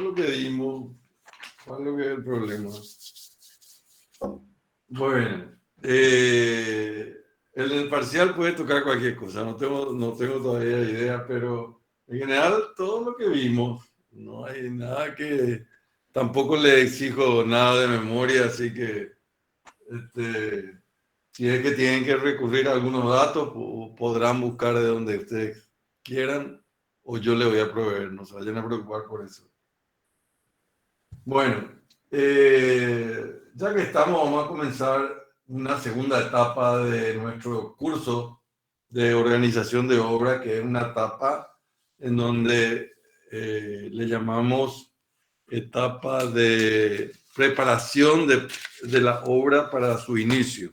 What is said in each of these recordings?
lo que dimos, ¿cuál es lo que es el problema? Bueno, el parcial puede tocar cualquier cosa, no tengo todavía idea, pero en general todo lo que vimos, no hay nada que, tampoco le exijo nada de memoria, así que si es que tienen que recurrir a algunos datos, podrán buscar de donde ustedes quieran o yo le voy a proveer, no se vayan a preocupar por eso. Bueno, ya que estamos, vamos a comenzar una segunda etapa de nuestro curso de organización de obra, que es una etapa en donde le llamamos etapa de preparación de la obra para su inicio.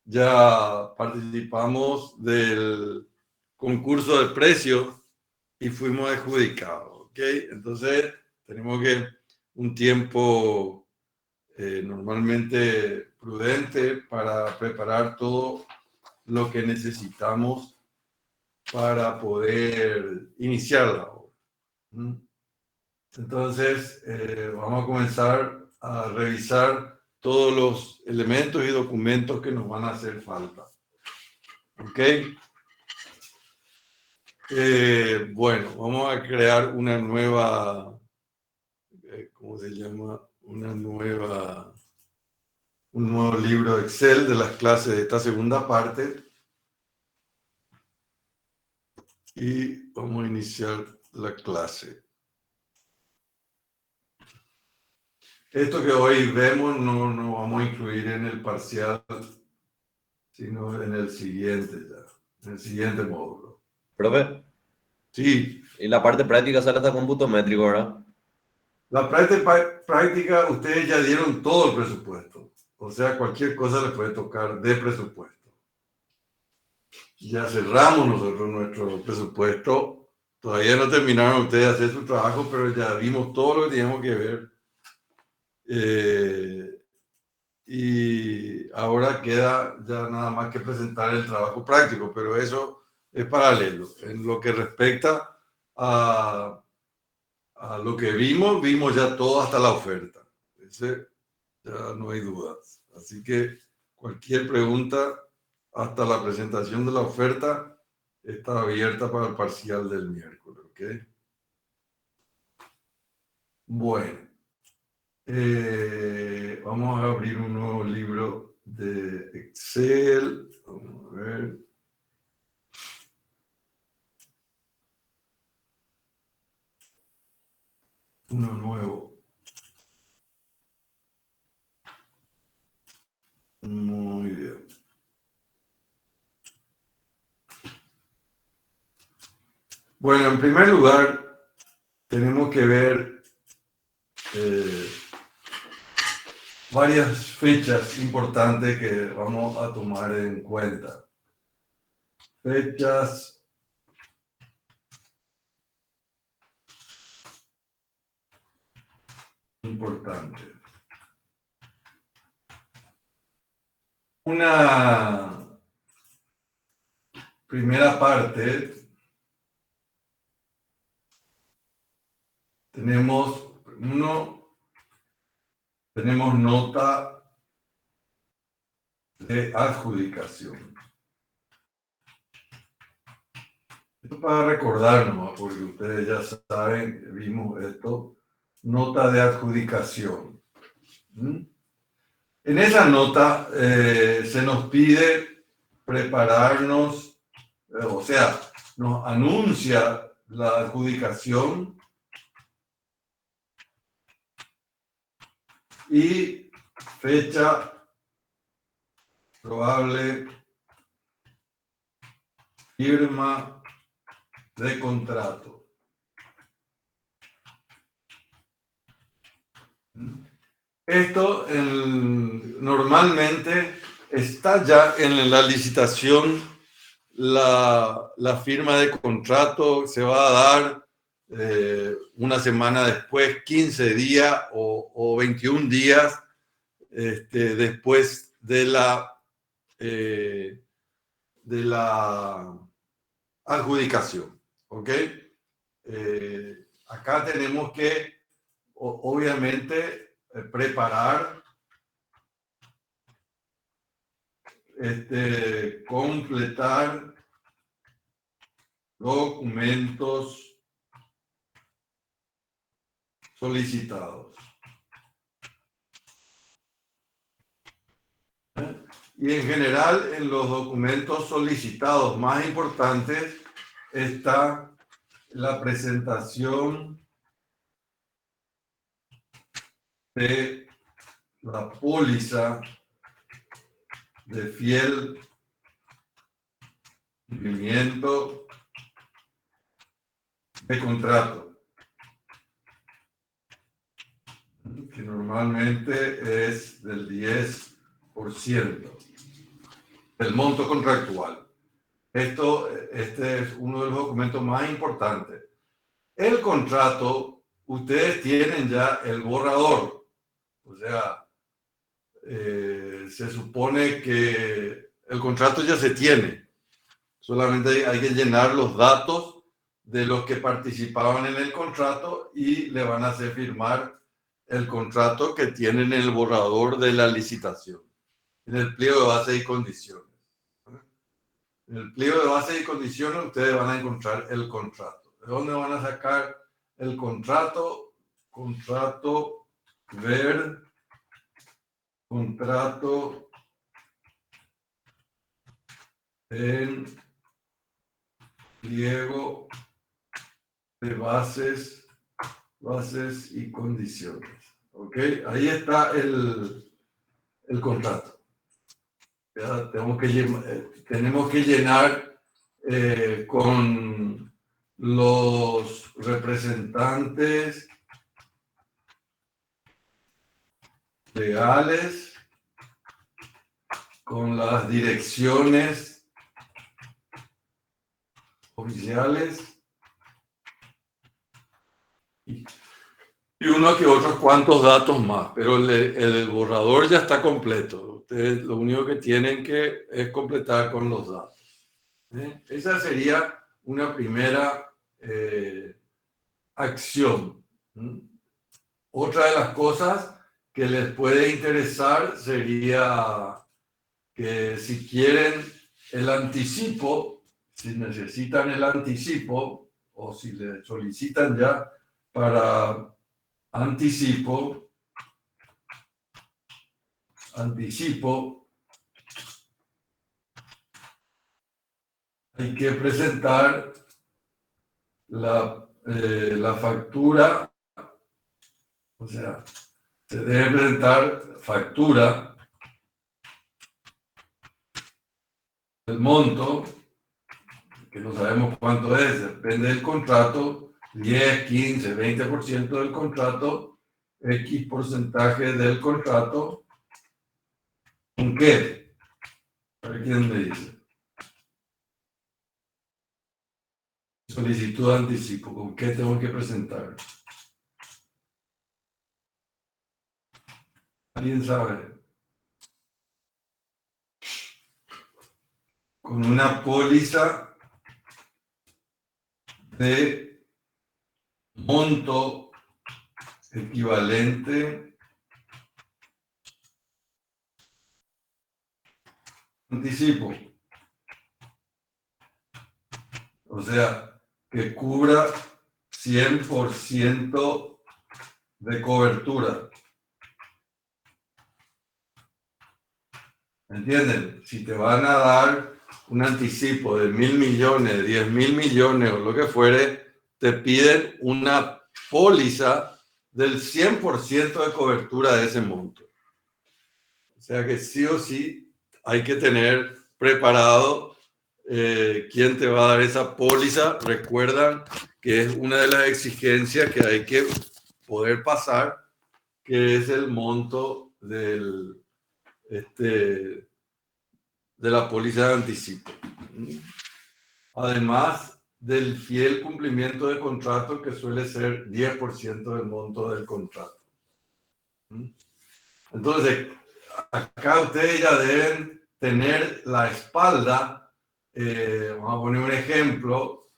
Ya participamos del concurso de precios y fuimos adjudicados, ¿ok? Entonces tenemos que un tiempo normalmente prudente para preparar todo lo que necesitamos para poder iniciar la obra. Entonces, vamos a comenzar a revisar todos los elementos y documentos que nos van a hacer falta. ¿Ok? Bueno, vamos a crear una nueva, ¿cómo se llama? Un nuevo libro Excel de las clases de esta segunda parte. Y vamos a iniciar la clase. Esto que hoy vemos no vamos a incluir en el parcial, sino en el siguiente ya, en el siguiente módulo. Profe, Sí, y la parte práctica sale hasta cómputo métrico, ¿verdad? la práctica, ustedes ya dieron todo el presupuesto. O sea, cualquier cosa les puede tocar de presupuesto. Ya cerramos nosotros nuestro presupuesto. Todavía no terminaron ustedes de hacer su trabajo, pero ya vimos todo lo que teníamos que ver. Y ahora queda ya nada más que presentar el trabajo práctico, pero eso es paralelo. En lo que respecta a lo que vimos ya todo hasta la oferta. Ese ya no hay dudas. Así que cualquier pregunta hasta la presentación de la oferta está abierta para el parcial del miércoles. ¿Ok? Bueno. Vamos a abrir un nuevo libro de Excel. Vamos a ver. Uno nuevo. Muy bien. Bueno, en primer lugar, tenemos que ver varias fechas importantes que vamos a tomar en cuenta. Fechas importantes. Una primera parte, tenemos nota de adjudicación. Esto para recordarnos, porque ustedes ya saben, vimos esto, nota de adjudicación. En esa nota se nos pide prepararnos, o sea, nos anuncia la adjudicación y fecha probable, firma de contrato. Esto normalmente está ya en la licitación, la firma de contrato se va a dar una semana después, 15 días o 21 días después de la adjudicación. ¿Ok? Acá tenemos que obviamente preparar, completar documentos solicitados. Y en general, en los documentos solicitados más importantes está la presentación de la póliza de fiel cumplimiento de contrato, que normalmente es del 10% del monto contractual. Este es uno de los documentos más importantes. El contrato, ustedes tienen ya el borrador, o sea, se supone que el contrato ya se tiene, solamente hay que llenar los datos de los que participaban en el contrato y le van a hacer firmar el contrato que tienen en el borrador de la licitación, en el pliego de base y condiciones. En el pliego de base y condiciones ustedes van a encontrar el contrato. ¿De dónde van a sacar el contrato? Contrato, ver, contrato en pliego de bases y condiciones. ¿Ok? Ahí está el contrato. Ya tenemos que llenar con los representantes legales, con las direcciones oficiales y uno que otros cuantos datos más, pero el borrador ya está completo. Ustedes lo único que tienen que es completar con los datos. Esa sería una primera acción. Otra de las cosas que les puede interesar sería que si quieren el anticipo, si necesitan el anticipo o si le solicitan ya para anticipo, hay que presentar la factura, o sea, se debe presentar factura del monto, que no sabemos cuánto es, depende del contrato, 10, 15, 20% del contrato, X porcentaje del contrato. ¿Con qué? A ver quién me dice. Solicitud de anticipo, ¿con qué tengo que presentar? ¿Alguien sabe? Con una póliza de monto equivalente anticipo. O sea, que cubra 100% de cobertura. ¿Entienden? Si te van a dar un anticipo de 1.000 millones, de 10.000 millones o lo que fuere, te piden una póliza del 100% de cobertura de ese monto. O sea que sí o sí hay que tener preparado quién te va a dar esa póliza. Recuerdan que es una de las exigencias que hay que poder pasar, que es el monto de la póliza de anticipo. Además del fiel cumplimiento de contrato, que suele ser 10% del monto del contrato. Entonces, acá ustedes ya deben tener la espalda. Vamos a poner un ejemplo.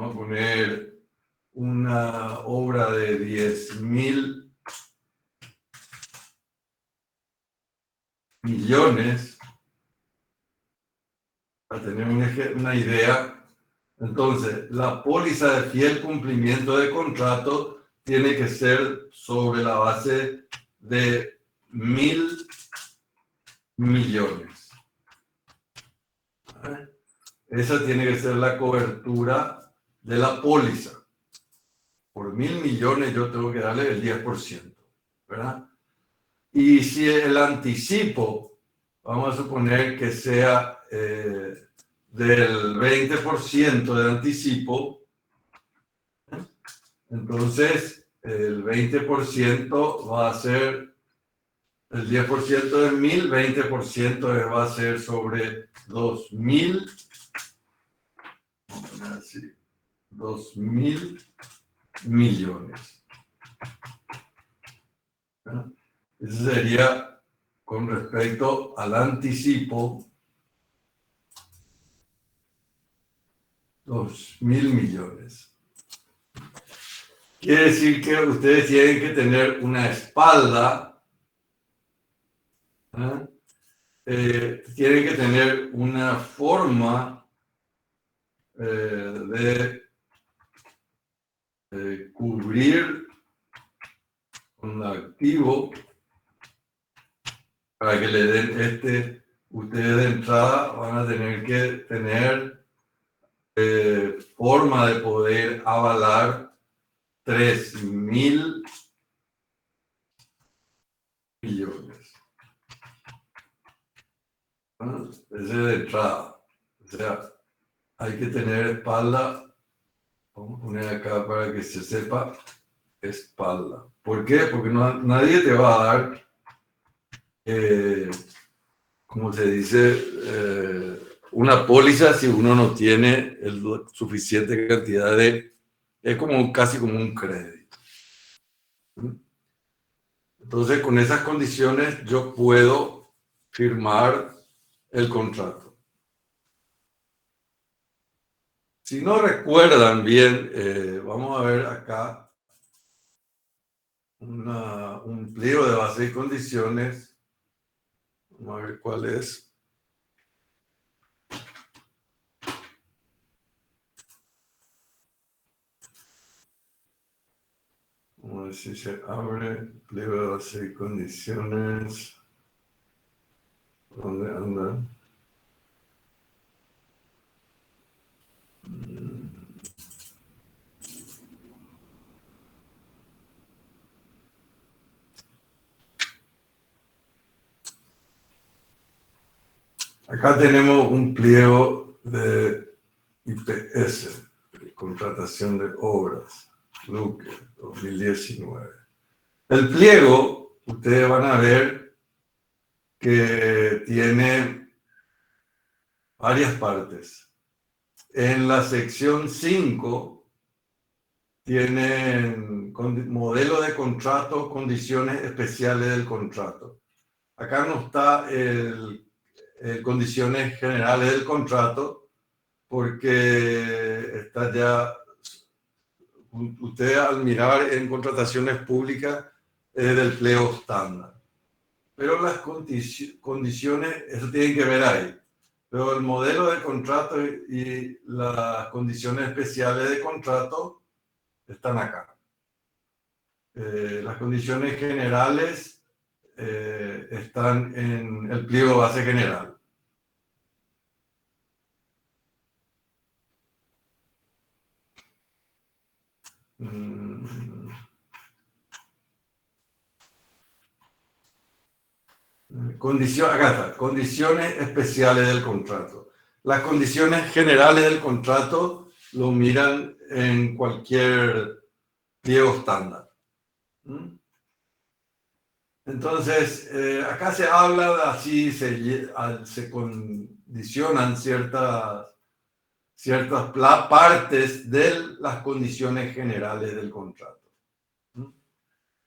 vamos a poner una obra de 10.000 millones, para tener una idea. Entonces, la póliza de fiel cumplimiento de contrato tiene que ser sobre la base de 1.000 millones. Esa tiene que ser la cobertura de la póliza. Por 1.000 millones yo tengo que darle el 10%, ¿verdad? Y si el anticipo, vamos a suponer que sea del 20% de anticipo, entonces el 20% va a ser, el 10% de 1.000, 20% va a ser sobre 2.000, así, 2.000 millones. ¿No? Eso sería con respecto al anticipo, 2.000 millones. Quiere decir que ustedes tienen que tener una espalda, tienen que tener una forma de cubrir un activo para que le den ustedes de entrada van a tener que tener forma de poder avalar 3.000 millones. ¿No? Ese es de entrada. O sea, hay que tener espalda. Vamos a poner acá para que se sepa espalda. ¿Por qué? Porque nadie te va a dar, como se dice, una póliza si uno no tiene suficiente cantidad de... Es como casi como un crédito. Entonces, con esas condiciones yo puedo firmar el contrato. Si no recuerdan bien, vamos a ver acá un pliego de base y condiciones. Vamos a ver cuál es. Vamos a ver si se abre pliego de base y condiciones. ¿Dónde anda? Acá tenemos un pliego de IPS, contratación de obras, Luque, 2019. El pliego, ustedes van a ver que tiene varias partes. En la sección 5 tienen modelo de contrato, condiciones especiales del contrato. Acá no está condiciones generales del contrato, porque está ya, usted al mirar en contrataciones públicas es del pliego estándar. Pero las condiciones, eso tienen que ver ahí. Pero el modelo de contrato y las condiciones especiales de contrato están acá. Las condiciones generales están en el pliego base general. Acá está, condiciones especiales del contrato. Las condiciones generales del contrato lo miran en cualquier pliego estándar. Entonces, acá se habla, así se condicionan ciertas partes de las condiciones generales del contrato.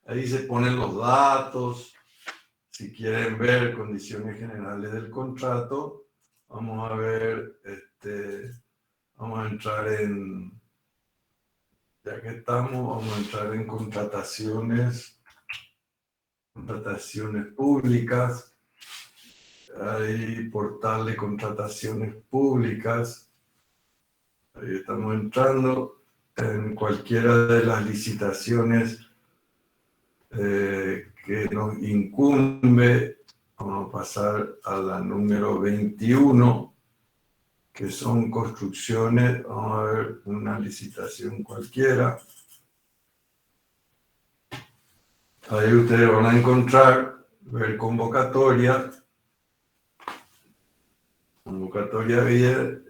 Ahí se ponen los datos. Si quieren ver condiciones generales del contrato, vamos a ver, vamos a entrar en Ya que estamos, vamos a entrar en contrataciones públicas. Hay portal de contrataciones públicas. Ahí estamos entrando en cualquiera de las licitaciones que nos incumbe. Vamos a pasar a la número 21, que son construcciones. Vamos a ver una licitación cualquiera. Ahí ustedes van a encontrar, ver convocatoria bien,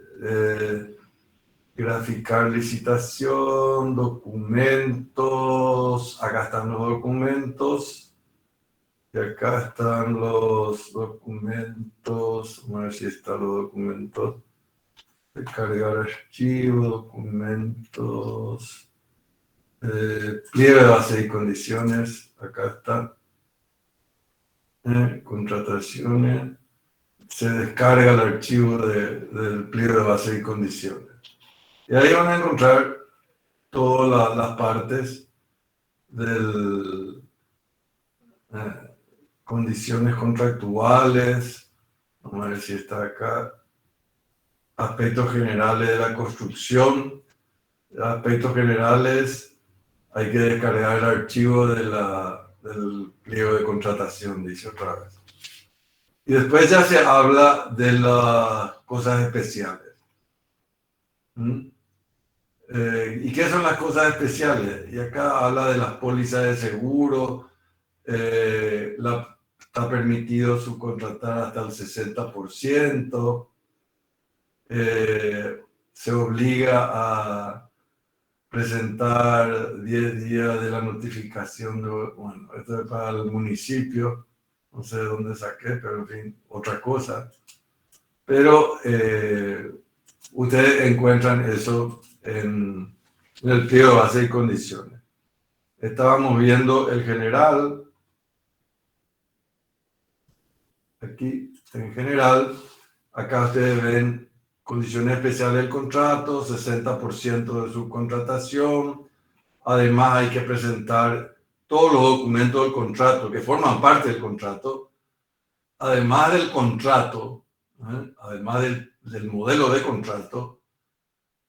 graficar licitación, documentos. Acá están los documentos. Y acá están los documentos. Vamos a ver si están los documentos. Descargar archivo, documentos. Pliego de base y condiciones. Acá está. Contrataciones. Se descarga el archivo del pliego de base y condiciones. Y ahí van a encontrar todas las partes del condiciones contractuales. Vamos a ver si está acá. Aspectos generales de la construcción. Aspectos generales, hay que descargar el archivo del pliego de contratación, dice otra vez. Y después ya se habla de las cosas especiales. ¿Y qué son las cosas especiales? Y acá habla de las pólizas de seguro. Está permitido subcontratar hasta el 60%. Se obliga a presentar 10 días de la notificación. Bueno, esto es para el municipio. No sé de dónde saqué, pero en fin, otra cosa. Pero ustedes encuentran eso en el pliego de base y condiciones. Estábamos viendo el general. Aquí, en general, acá ustedes ven condiciones especiales del contrato, 60% de subcontratación. Además, hay que presentar todos los documentos del contrato que forman parte del contrato. Además del contrato, además del modelo de contrato,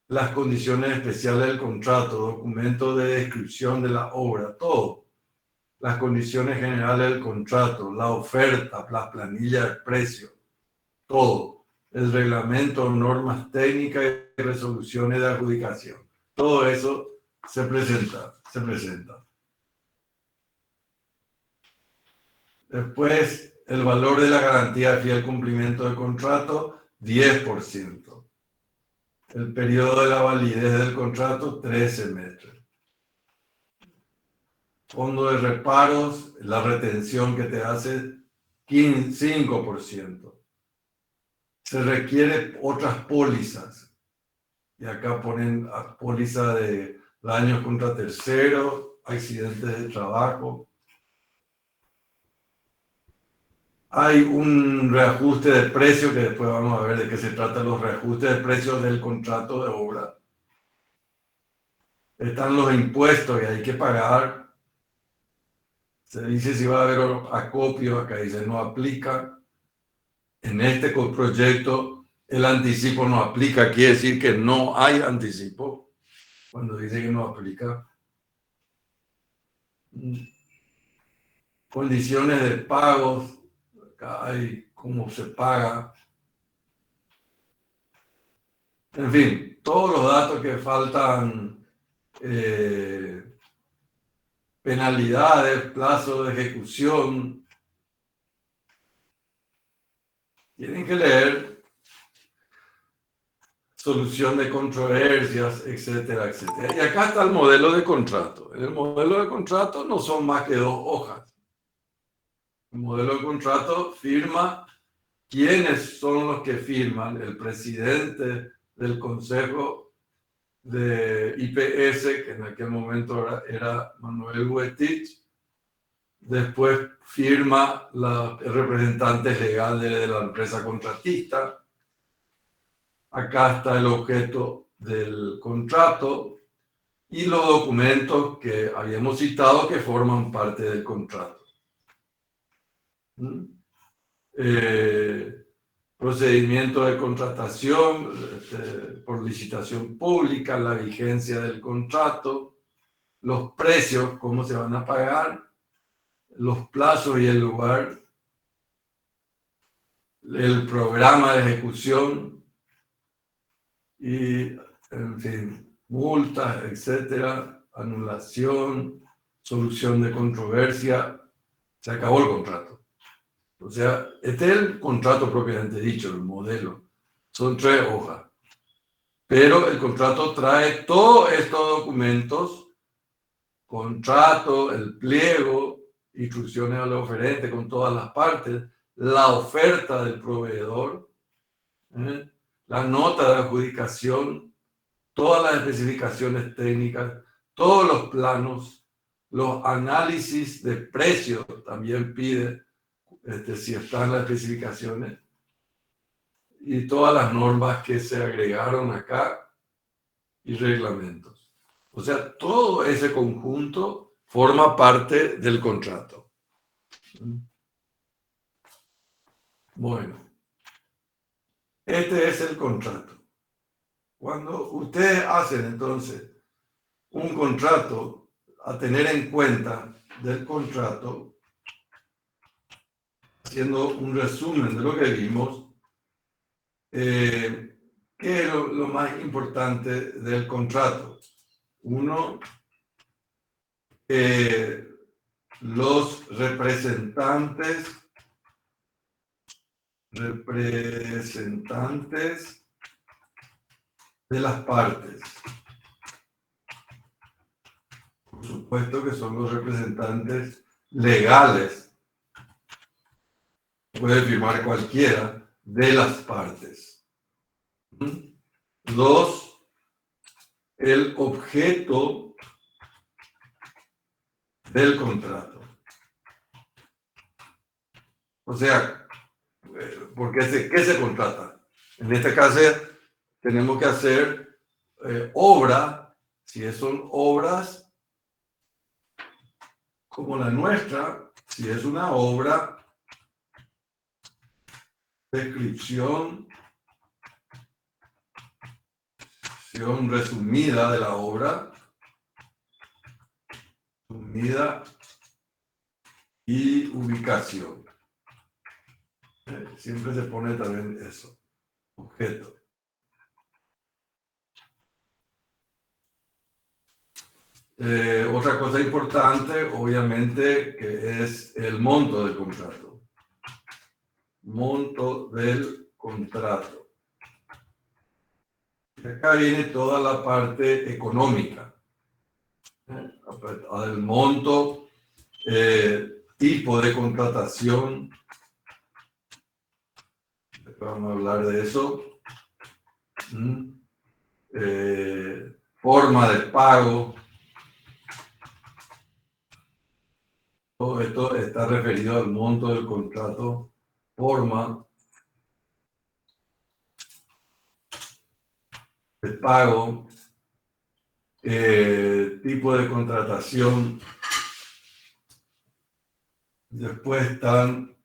las condiciones especiales del contrato, documentos de descripción de la obra, todo. Las condiciones generales del contrato, la oferta, las planillas de precio, todo. El reglamento, normas técnicas y resoluciones de adjudicación. Todo eso se presenta. Después, el valor de la garantía de fiel cumplimiento del contrato, 10%. El periodo de la validez del contrato, 13 meses. Fondo de reparos, la retención que te hace, 5%. Se requiere otras pólizas. Y acá ponen póliza de daños contra terceros, accidentes de trabajo. Hay un reajuste de precio, que después vamos a ver de qué se trata, los reajustes de precios del contrato de obra. Están los impuestos que hay que pagar. Se dice si va a haber acopio, acá dice no aplica. En este proyecto el anticipo no aplica, quiere decir que no hay anticipo. Cuando dice que no aplica. Condiciones de pagos, acá hay cómo se paga. En fin, todos los datos que faltan, penalidades, plazo de ejecución, tienen que leer, solución de controversias, etcétera, etcétera. Y acá está el modelo de contrato. En el modelo de contrato no son más que 2 hojas. El modelo de contrato firma quiénes son los que firman, el presidente del Consejo de IPS, que en aquel momento era Manuel Huetich. Después firma el representante legal de la empresa contratista. Acá está el objeto del contrato y los documentos que habíamos citado que forman parte del contrato. Procedimiento de contratación por licitación pública, la vigencia del contrato, los precios, cómo se van a pagar, los plazos y el lugar, el programa de ejecución y, en fin, multas, etcétera, anulación, solución de controversia. Se acabó el contrato. O sea, este es el contrato propiamente dicho, el modelo. Son 3 hojas. Pero el contrato trae todos estos documentos, contrato, el pliego, instrucciones al oferente con todas las partes, la oferta del proveedor, la nota de adjudicación, todas las especificaciones técnicas, todos los planos, los análisis de precios también pide, si están las especificaciones, y todas las normas que se agregaron acá y reglamentos. O sea, todo ese conjunto forma parte del contrato. Bueno, este es el contrato. Cuando ustedes hacen entonces un contrato, a tener en cuenta del contrato, haciendo un resumen de lo que vimos, ¿qué es lo más importante del contrato? Uno, los representantes de las partes. Por supuesto que son los representantes legales. Puede firmar cualquiera de las partes. 2, el objeto del contrato. O sea, ¿qué se contrata? En este caso, tenemos que hacer obra, si son obras como la nuestra, si es una obra, descripción resumida de la obra, resumida y ubicación. Siempre se pone también eso, objeto. Otra cosa importante, obviamente, que es el monto del contrato. Monto del contrato. Y acá viene toda la parte económica. El monto, tipo de contratación. Vamos a hablar de eso. Forma de pago. Todo esto está referido al monto del contrato, forma de pago, tipo de contratación. Después están,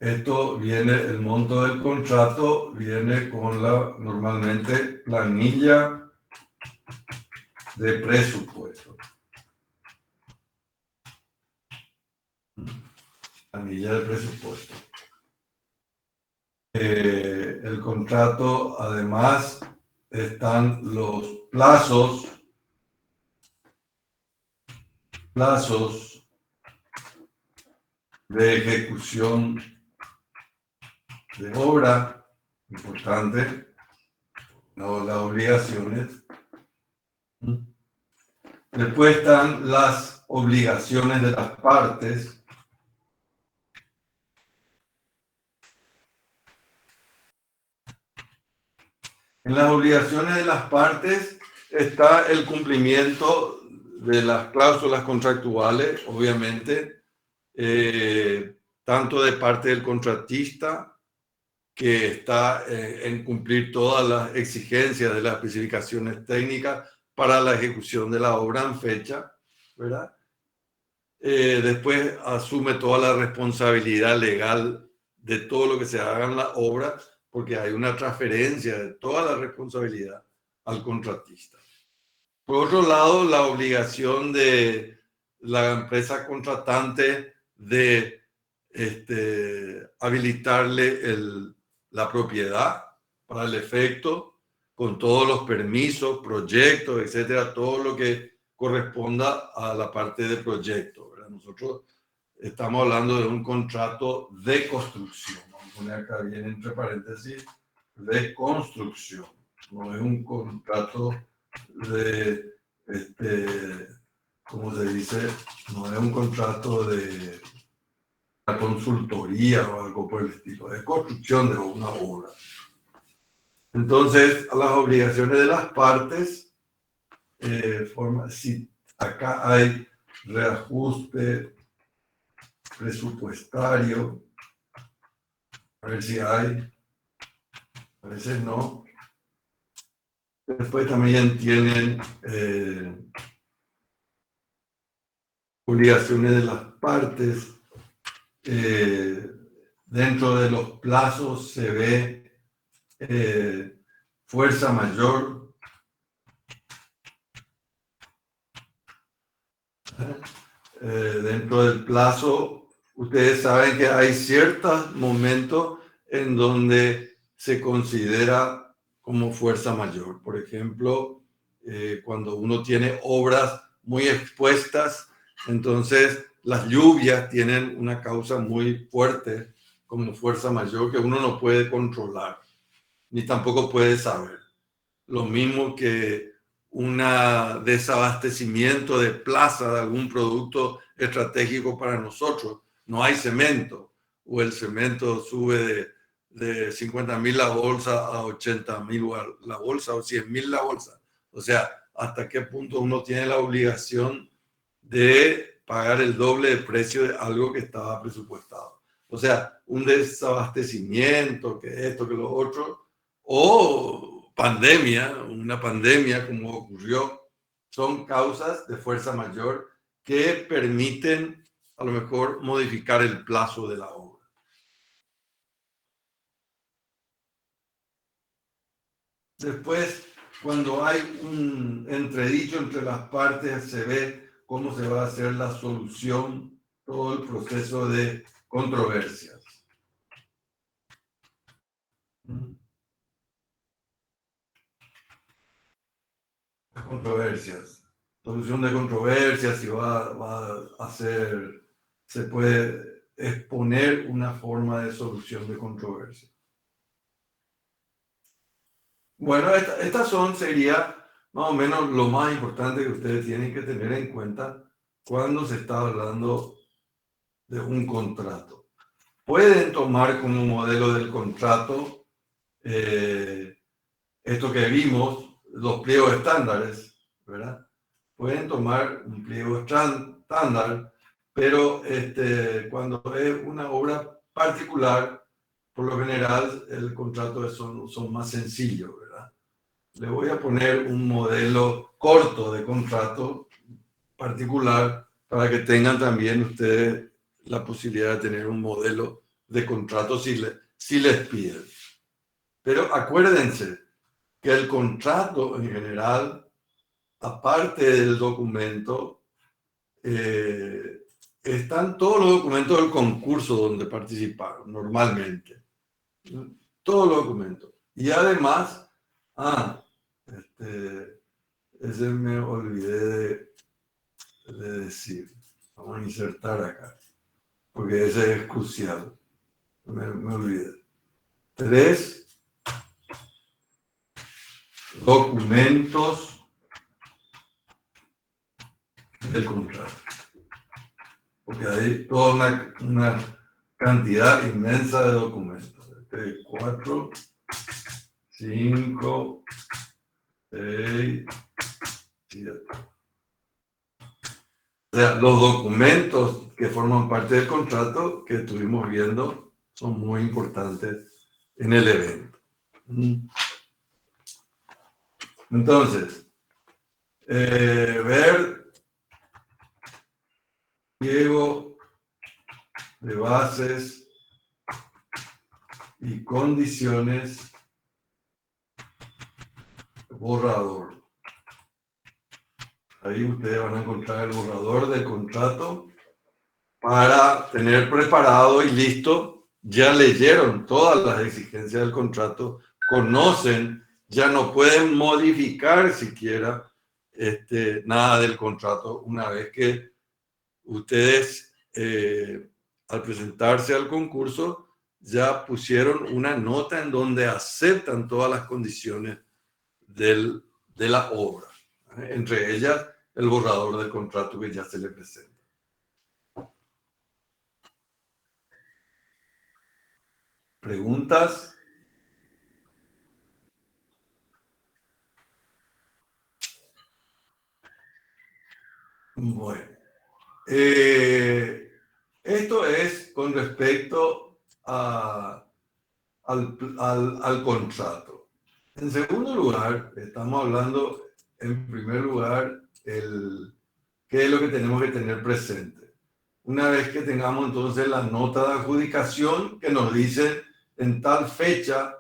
esto viene, el monto del contrato viene con la, normalmente, planilla de presupuesto. Planilla de presupuesto. El contrato, además, están los plazos de ejecución de obra, importante, no las obligaciones. Después están las obligaciones de las partes. En las obligaciones de las partes está el cumplimiento de las cláusulas contractuales, obviamente, tanto de parte del contratista que está en cumplir todas las exigencias de las especificaciones técnicas para la ejecución de la obra en fecha, ¿verdad? Después asume toda la responsabilidad legal de todo lo que se haga en la obra, porque hay una transferencia de toda la responsabilidad al contratista. Por otro lado, la obligación de la empresa contratante de habilitarle la propiedad para el efecto, con todos los permisos, proyectos, etcétera, todo lo que corresponda a la parte de proyecto, ¿verdad? Nosotros estamos hablando de un contrato de construcción. Vamos a poner acá bien entre paréntesis, de construcción. No es un contrato de, ¿cómo se dice? No es un contrato de una consultoría o algo por el estilo, de construcción de una obra. Entonces, las obligaciones de las partes, si acá hay reajuste presupuestario, a ver si hay, a veces no. Después también tienen obligaciones de las partes. Dentro de los plazos se ve fuerza mayor. Dentro del plazo, ustedes saben que hay ciertos momentos en donde se considera como fuerza mayor. Por ejemplo, cuando uno tiene obras muy expuestas, entonces las lluvias tienen una causa muy fuerte como fuerza mayor que uno no puede controlar, ni tampoco puede saber. Lo mismo que un desabastecimiento de plaza de algún producto estratégico para nosotros. No hay cemento, o el cemento sube de 50.000 la bolsa a 80.000 la bolsa, o 100.000 la bolsa. O sea, hasta qué punto uno tiene la obligación de pagar el doble de precio de algo que estaba presupuestado. O sea, un desabastecimiento, que esto, que lo otro, o pandemia, una pandemia como ocurrió, son causas de fuerza mayor que permiten a lo mejor modificar el plazo de la obra. Después, cuando hay un entredicho entre las partes, se ve cómo se va a hacer la solución, todo el proceso de controversias. Controversias. Solución de controversias, si va a ser, se puede exponer una forma de solución de controversia. Bueno, sería más o menos lo más importante que ustedes tienen que tener en cuenta cuando se está hablando de un contrato. Pueden tomar como modelo del contrato esto que vimos, los pliegos estándares, ¿verdad? Pueden tomar un pliego estándar, pero cuando es una obra particular, por lo general el contrato son más sencillos, ¿verdad? Le voy a poner un modelo corto de contrato particular para que tengan también ustedes la posibilidad de tener un modelo de contrato si les piden. Pero acuérdense que el contrato en general, aparte del documento, están todos los documentos del concurso donde participaron normalmente. Todos los documentos. Y además, ese me olvidé de decir. Vamos a insertar acá, porque ese es crucial. Me olvidé. 3 documentos del contrato. Porque hay toda una cantidad inmensa de documentos. 4, 5, 6, 7. O sea, los documentos que forman parte del contrato que estuvimos viendo son muy importantes en el evento. Entonces, ver pliego de bases y condiciones, borrador. Ahí ustedes van a encontrar el borrador del contrato para tener preparado y listo. Ya leyeron todas las exigencias del contrato, conocen, ya no pueden modificar siquiera nada del contrato una vez que ustedes al presentarse al concurso ya pusieron una nota en donde aceptan todas las condiciones de la obra, entre ellas el borrador del contrato que ya se le presenta. ¿Preguntas? Bueno, esto es con respecto al contrato. En segundo lugar, estamos hablando, en primer lugar, qué es lo que tenemos que tener presente. Una vez que tengamos entonces la nota de adjudicación que nos dice en tal fecha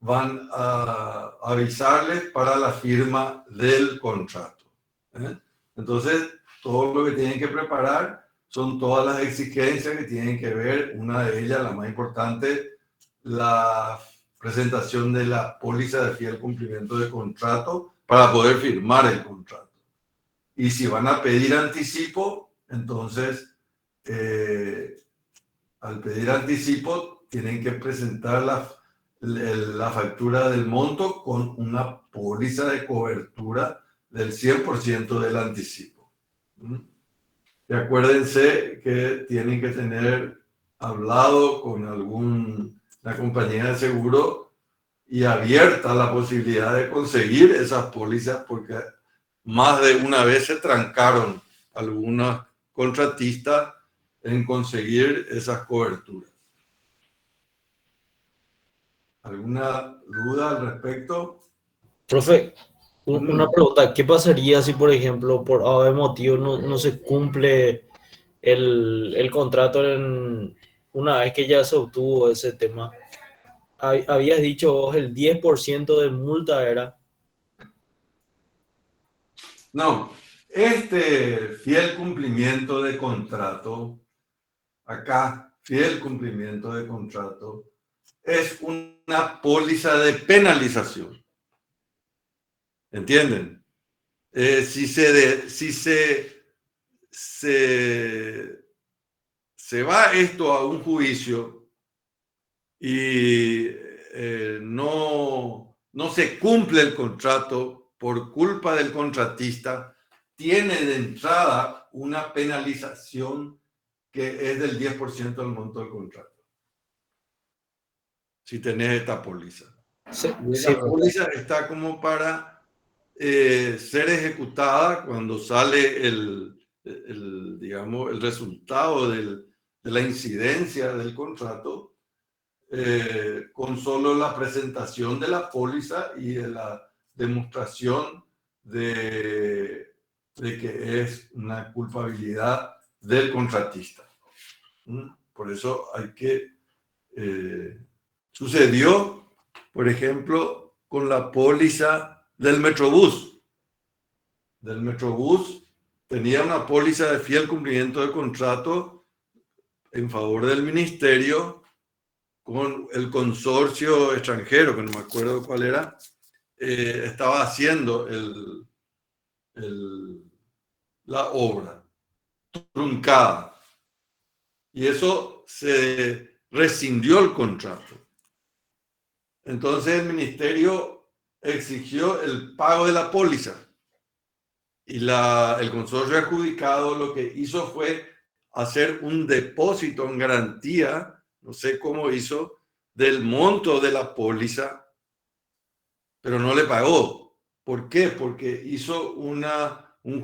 van a avisarles para la firma del contrato. Entonces, todo lo que tienen que preparar son todas las exigencias que tienen que ver, una de ellas, la más importante, la presentación de la póliza de fiel cumplimiento de contrato para poder firmar el contrato. Y si van a pedir anticipo, entonces, al pedir anticipo, tienen que presentar la factura del monto con una póliza de cobertura del 100% del anticipo. Y acuérdense que tienen que tener hablado con la compañía de seguro y abierta la posibilidad de conseguir esas pólizas, porque más de una vez se trancaron algunos contratistas en conseguir esas coberturas. ¿Alguna duda al respecto? Profe, una pregunta, ¿qué pasaría si, por ejemplo, por algún motivo no se cumple el contrato una vez que ya se obtuvo ese tema? Habías dicho vos el 10% de multa era. No, fiel cumplimiento de contrato, acá, fiel cumplimiento de contrato, es una póliza de penalización. ¿Entienden? Si se va esto a un juicio y no se cumple el contrato por culpa del contratista, tiene de entrada una penalización que es del 10% del monto del contrato. Si tenés esta póliza. Sí, Esa póliza está como para ser ejecutada cuando sale digamos, el resultado de la incidencia del contrato, con solo la presentación de la póliza y de la demostración de que es una culpabilidad del contratista. Por eso hay que... sucedió, por ejemplo, con la póliza del Metrobús. Del Metrobús tenía una póliza de fiel cumplimiento de contrato en favor del ministerio con el consorcio extranjero, que no me acuerdo cuál era, estaba haciendo la obra truncada. Y eso se rescindió el contrato. Entonces el ministerio exigió el pago de la póliza y el consorcio adjudicado lo que hizo fue hacer un depósito en garantía, no sé cómo hizo, del monto de la póliza, pero no le pagó. ¿Por qué? Porque hizo un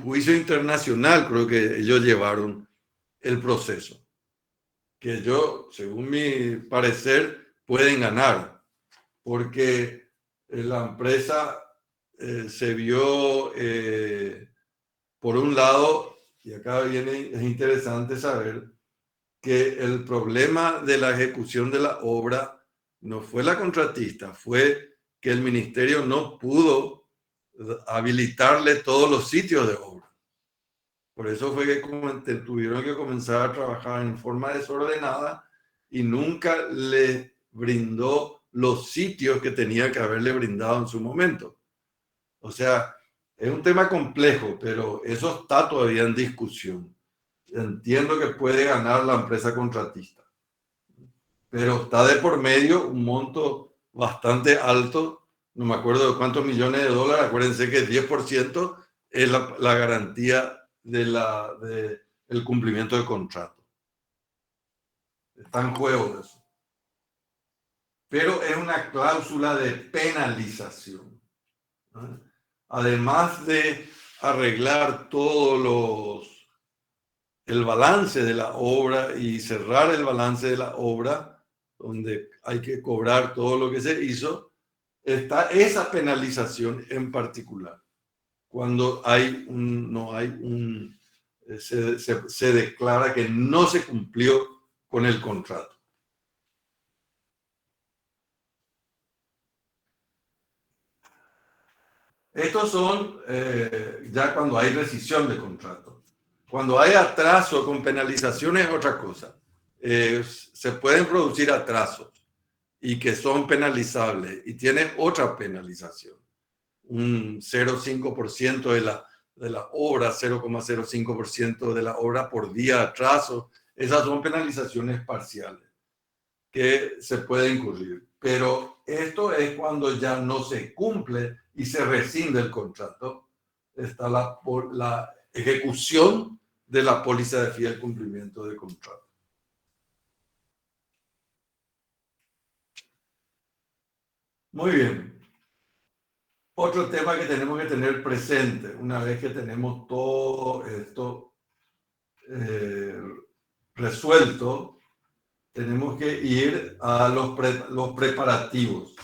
juicio internacional, creo que ellos llevaron el proceso, que ellos, según mi parecer, pueden ganar. porque la empresa se vio, por un lado, y acá viene, es interesante saber que el problema de la ejecución de la obra no fue la contratista, fue que el ministerio no pudo habilitarle todos los sitios de obra. Por eso fue que tuvieron que comenzar a trabajar en forma desordenada y nunca le brindó los sitios que tenía que haberle brindado en su momento. O sea, es un tema complejo, pero eso está todavía en discusión. Entiendo que puede ganar la empresa contratista, pero está de por medio un monto bastante alto, no me acuerdo de cuántos millones de dólares, acuérdense que el 10% es la garantía del cumplimiento del contrato. Está en juego eso. Pero es una cláusula de penalización, ¿no? Además de arreglar el balance de la obra y cerrar el balance de la obra, donde hay que cobrar todo lo que se hizo, está esa penalización en particular. Cuando se declara que no se cumplió con el contrato. Estos son ya cuando hay rescisión de contrato. Cuando hay atraso con penalizaciones es otra cosa. Se pueden producir atrasos y que son penalizables y tienen otra penalización. Un 0,5% de la obra, 0,05% de la obra por día de atraso. Esas son penalizaciones parciales que se pueden incurrir. Pero esto es cuando ya no se cumple y se rescinde el contrato. Está la ejecución de la póliza de fiel cumplimiento de contrato. Muy bien. Otro tema que tenemos que tener presente una vez que tenemos todo esto resuelto, tenemos que ir a los preparativos.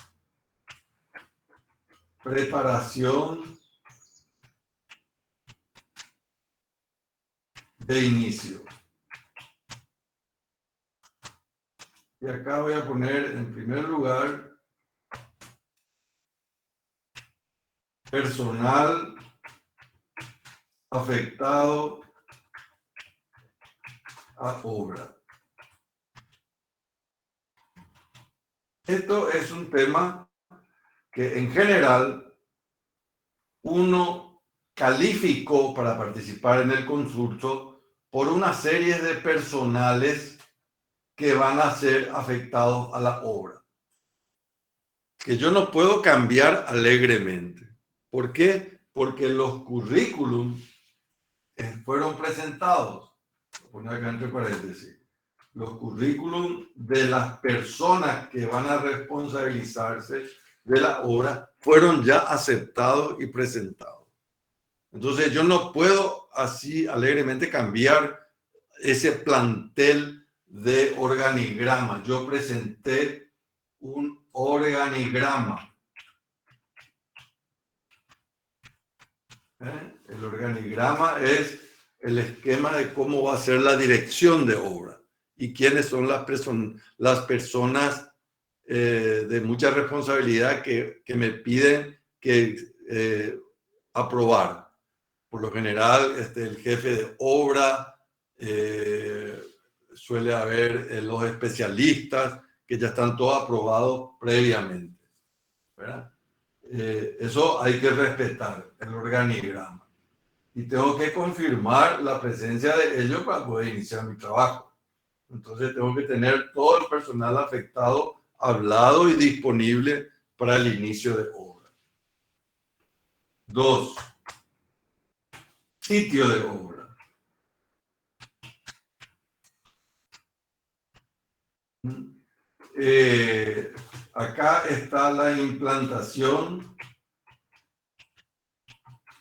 Preparación de inicio. Y acá voy a poner en primer lugar personal afectado a obra. Esto es un tema que en general uno calificó para participar en el concurso por una serie de personales que van a ser afectados a la obra, que yo no puedo cambiar alegremente. ¿Por qué? Porque los currículums fueron presentados. Voy a poner acá entre paréntesis. Los currículums de las personas que van a responsabilizarse de la obra fueron ya aceptados y presentados. Entonces yo no puedo así alegremente cambiar ese plantel de organigrama. Yo presenté un organigrama. El organigrama es el esquema de cómo va a ser la dirección de obra y quiénes son las personas de mucha responsabilidad que me piden que aprobar. Por lo general, el jefe de obra, suele haber los especialistas que ya están todos aprobados previamente, ¿verdad? Eso hay que respetar, el organigrama. Y tengo que confirmar la presencia de ellos para poder iniciar mi trabajo. Entonces tengo que tener todo el personal afectado hablado y disponible para el inicio de obra. 2. Sitio de obra. Acá está la implantación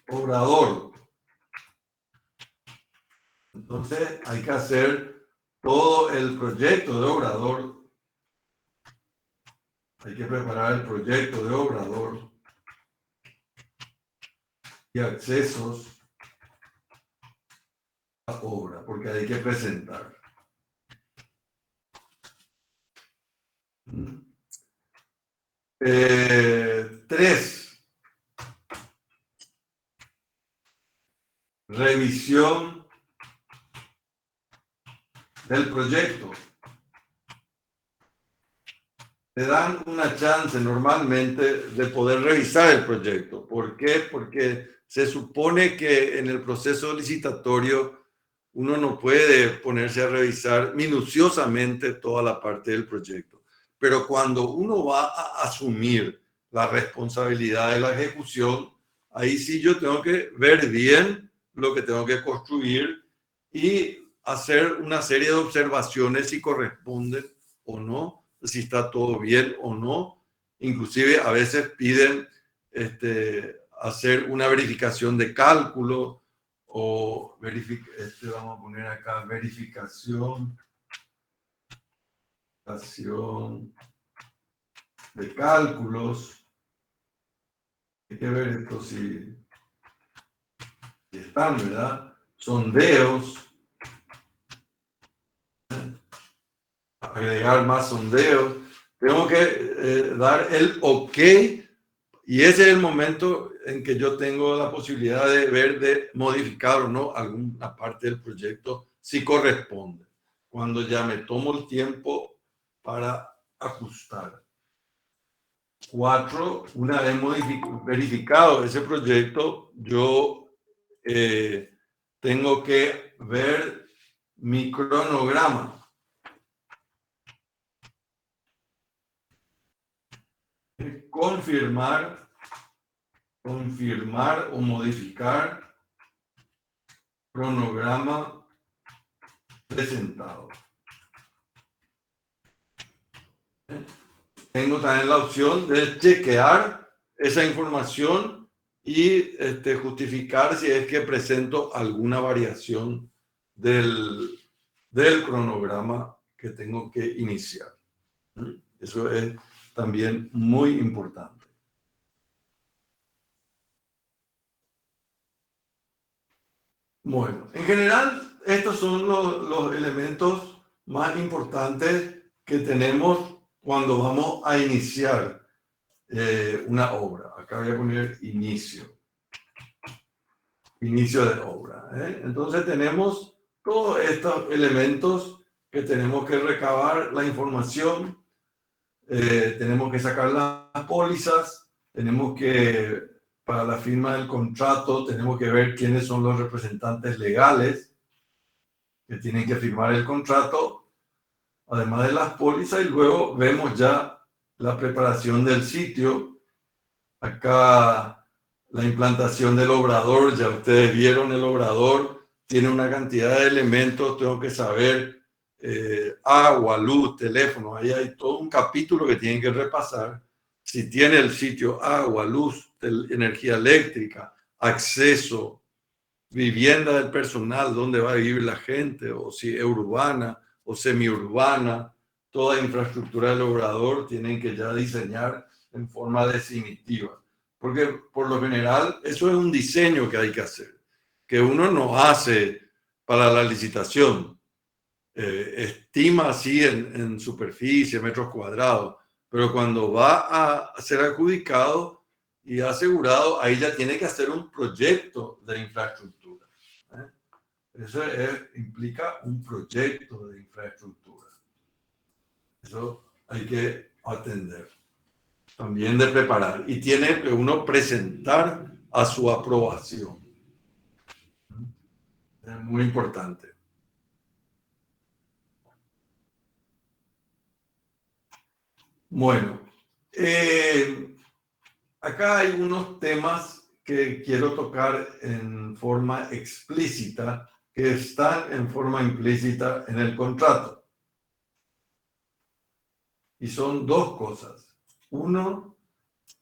obrador. Entonces hay que hacer todo el proyecto de obrador hay que preparar el proyecto de obrador y accesos a obra, porque hay que presentar. 3. Revisión del proyecto. Te dan una chance normalmente de poder revisar el proyecto. ¿Por qué? Porque se supone que en el proceso licitatorio uno no puede ponerse a revisar minuciosamente toda la parte del proyecto. Pero cuando uno va a asumir la responsabilidad de la ejecución, ahí sí yo tengo que ver bien lo que tengo que construir y hacer una serie de observaciones si corresponden o no, si está todo bien o no. Inclusive a veces piden hacer una verificación de cálculo o vamos a poner acá verificación de cálculos. Hay que ver esto si están, ¿verdad? Sondeos. Agregar más sondeos. Tengo que dar el OK y ese es el momento en que yo tengo la posibilidad de ver de modificar o no alguna parte del proyecto si corresponde. Cuando ya me tomo el tiempo para ajustar. 4, una vez verificado ese proyecto, yo tengo que ver mi cronograma. Confirmar o modificar cronograma presentado. Tengo también la opción de chequear esa información y justificar si es que presento alguna variación del cronograma que tengo que iniciar. Eso es también muy importante. Bueno, en general, estos son los elementos más importantes que tenemos cuando vamos a iniciar una obra. Acá voy a poner inicio. Inicio de obra. Entonces tenemos todos estos elementos que tenemos que recabar la información, tenemos que sacar las pólizas, tenemos que, para la firma del contrato, tenemos que ver quiénes son los representantes legales que tienen que firmar el contrato, además de las pólizas, y luego vemos ya la preparación del sitio. Acá la implantación del obrador, ya ustedes vieron el obrador, tiene una cantidad de elementos, tengo que saber agua, luz, teléfono, ahí hay todo un capítulo que tienen que repasar. Si tiene el sitio agua, luz, energía eléctrica, acceso, vivienda del personal, dónde va a vivir la gente, o si es urbana o semiurbana, toda infraestructura del obrador tienen que ya diseñar en forma definitiva. Porque por lo general eso es un diseño que hay que hacer, que uno no hace para la licitación. Estima así en superficie, metros cuadrados, pero cuando va a ser adjudicado y asegurado, ahí ya tiene que hacer un proyecto de infraestructura. Eso implica un proyecto de infraestructura. Eso hay que atender. También de preparar. Y tiene que uno presentar a su aprobación. Es muy importante. Bueno, acá hay unos temas que quiero tocar en forma explícita, que están en forma implícita en el contrato. Y son dos cosas. Uno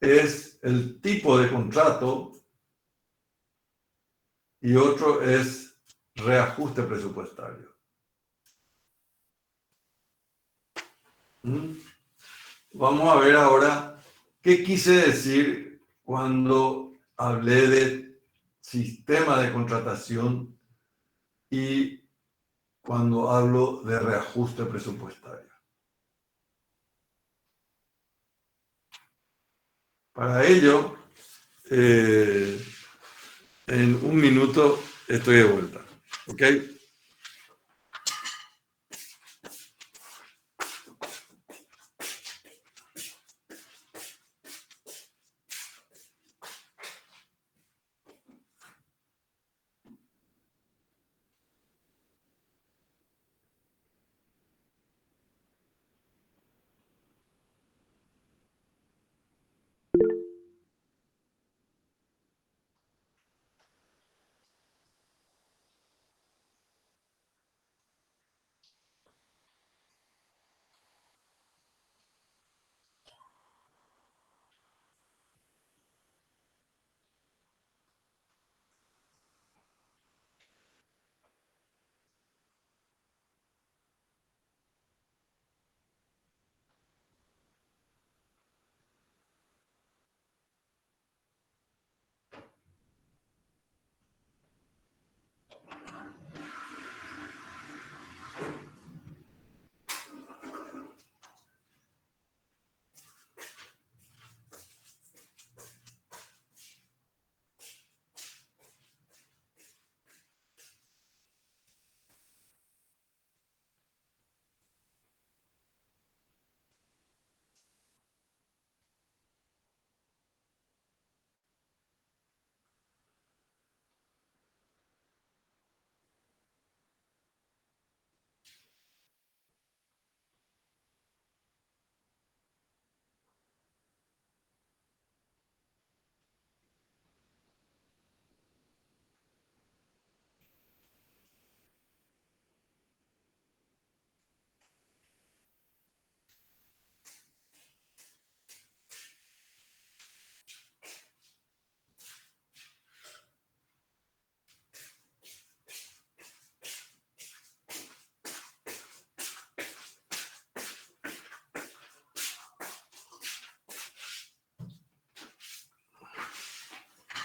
es el tipo de contrato y otro es reajuste presupuestario. vamos a ver ahora qué quise decir cuando hablé de sistema de contratación y cuando hablo de reajuste presupuestario. Para ello, en un minuto estoy de vuelta. ¿Ok?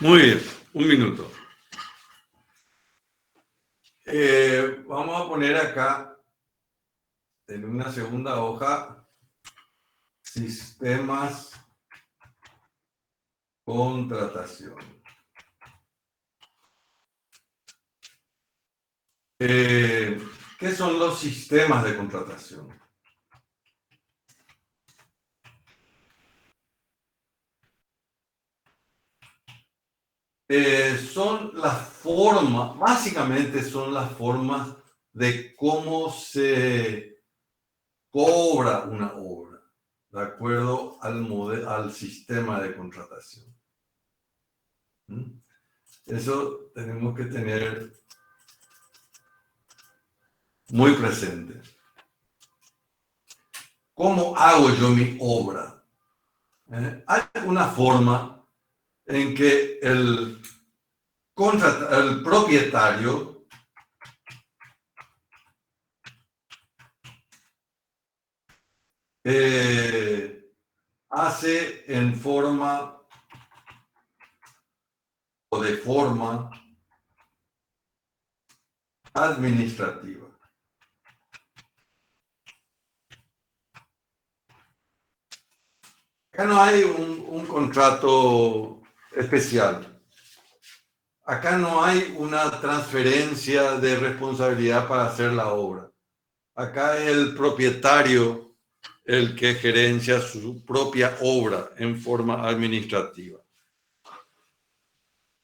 Muy bien, un minuto. Vamos a poner acá en una segunda hoja sistemas contratación. ¿Qué son los sistemas de contratación? Son las formas, básicamente son las formas de cómo se cobra una obra, de acuerdo al sistema de contratación. Eso tenemos que tener muy presente. ¿Cómo hago yo mi obra? Hay una forma en que el propietario hace en forma o de forma administrativa. Acá no hay un contrato especial. Acá no hay una transferencia de responsabilidad para hacer la obra. Acá es el propietario el que gerencia su propia obra en forma administrativa.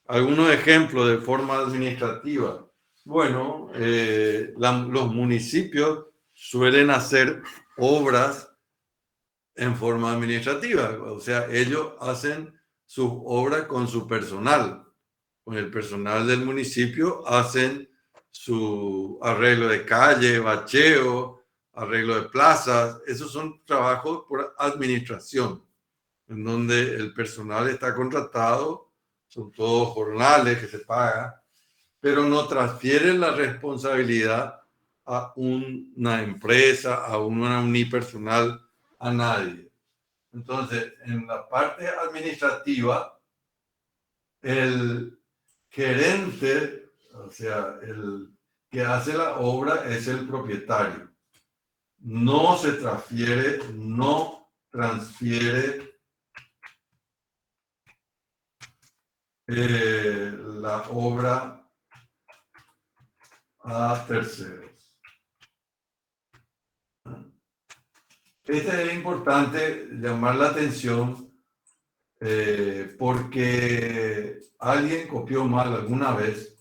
Algunos ejemplos de forma administrativa. Bueno, los municipios suelen hacer obras en forma administrativa, o sea, ellos hacen sus obras con su personal. Con el personal del municipio hacen su arreglo de calle, bacheo, arreglo de plazas. Esos son trabajos por administración, en donde el personal está contratado, son todos jornales que se pagan, pero no transfieren la responsabilidad a una empresa, a una unipersonal, a nadie. Entonces, en la parte administrativa, el gerente, o sea, el que hace la obra es el propietario. No se transfiere, no transfiere la obra a terceros. Este es importante llamar la atención porque alguien copió mal alguna vez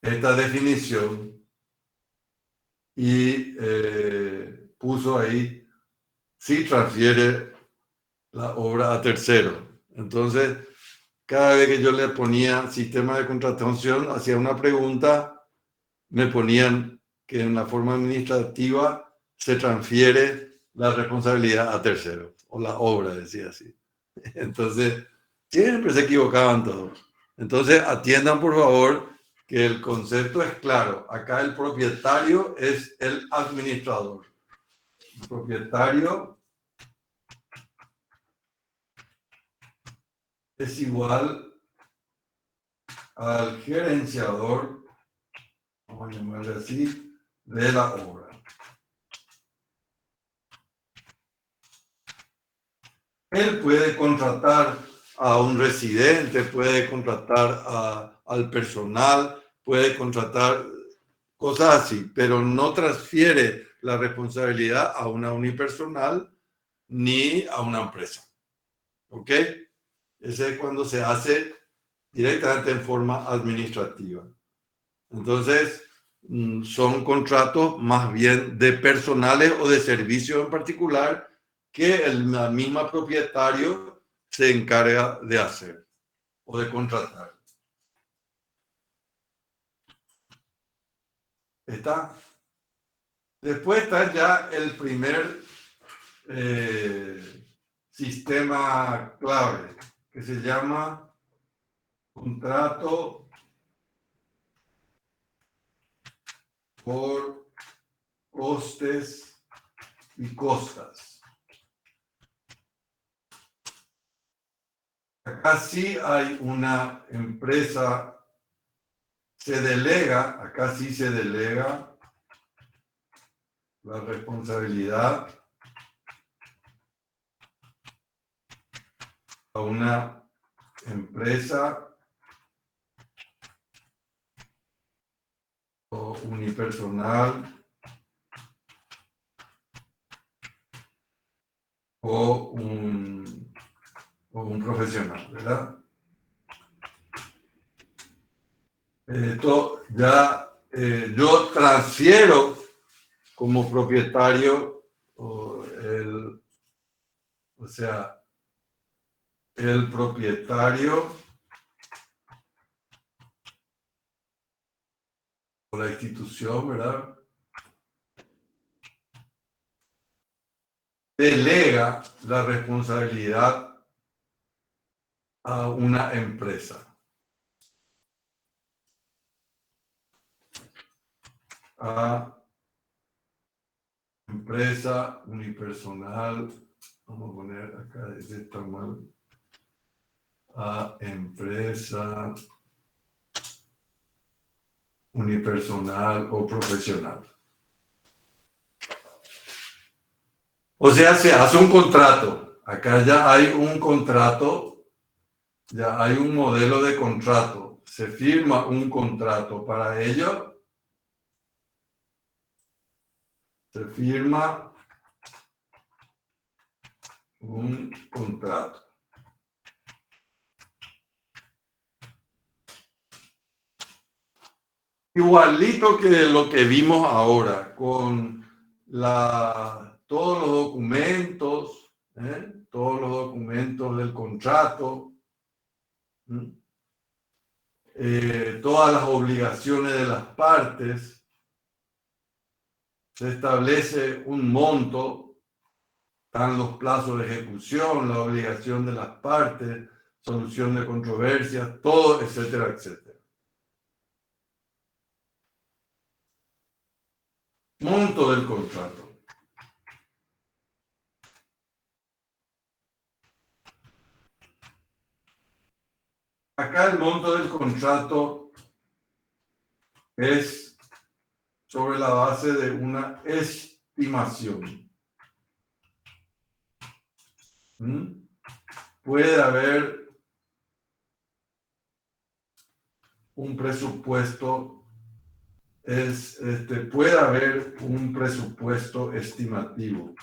esta definición y puso ahí si transfiere la obra a tercero. Entonces, cada vez que yo le ponía sistema de contratación, hacía una pregunta, me ponían que en la forma administrativa se transfiere la responsabilidad a tercero, o la obra, decía así. Entonces, siempre se equivocaban todos. Entonces, atiendan por favor que el concepto es claro. Acá el propietario es el administrador. El propietario es igual al gerenciador, vamos a llamarle así, de la obra. Él puede contratar a un residente, puede contratar al personal, puede contratar cosas así, pero no transfiere la responsabilidad a una unipersonal ni a una empresa. ¿Ok? Ese es cuando se hace directamente en forma administrativa. Entonces, son contratos más bien de personales o de servicios en particular que el mismo propietario se encarga de hacer o de contratar. ¿Está? Después está ya el primer sistema clave que se llama contrato por costes y costas. Acá sí hay una empresa, acá sí se delega la responsabilidad a una empresa o unipersonal o un profesional, ¿verdad? Esto ya yo transfiero como propietario, o sea, el propietario o la institución, ¿verdad? Delega la responsabilidad a una empresa. A empresa unipersonal, vamos a poner acá, ese está mal. A empresa unipersonal o profesional. O sea, se hace un contrato. Acá ya hay un contrato, ya hay un modelo de contrato. Se firma un contrato. Para ello, se firma un contrato. Igualito que lo que vimos ahora, con todos los documentos, todos los documentos del contrato, todas las obligaciones de las partes, se establece un monto, están los plazos de ejecución, la obligación de las partes, solución de controversias, todo, etcétera, etcétera. Monto del contrato. acá el monto del contrato es sobre la base de una estimación. Puede haber un presupuesto, puede haber un presupuesto estimativo.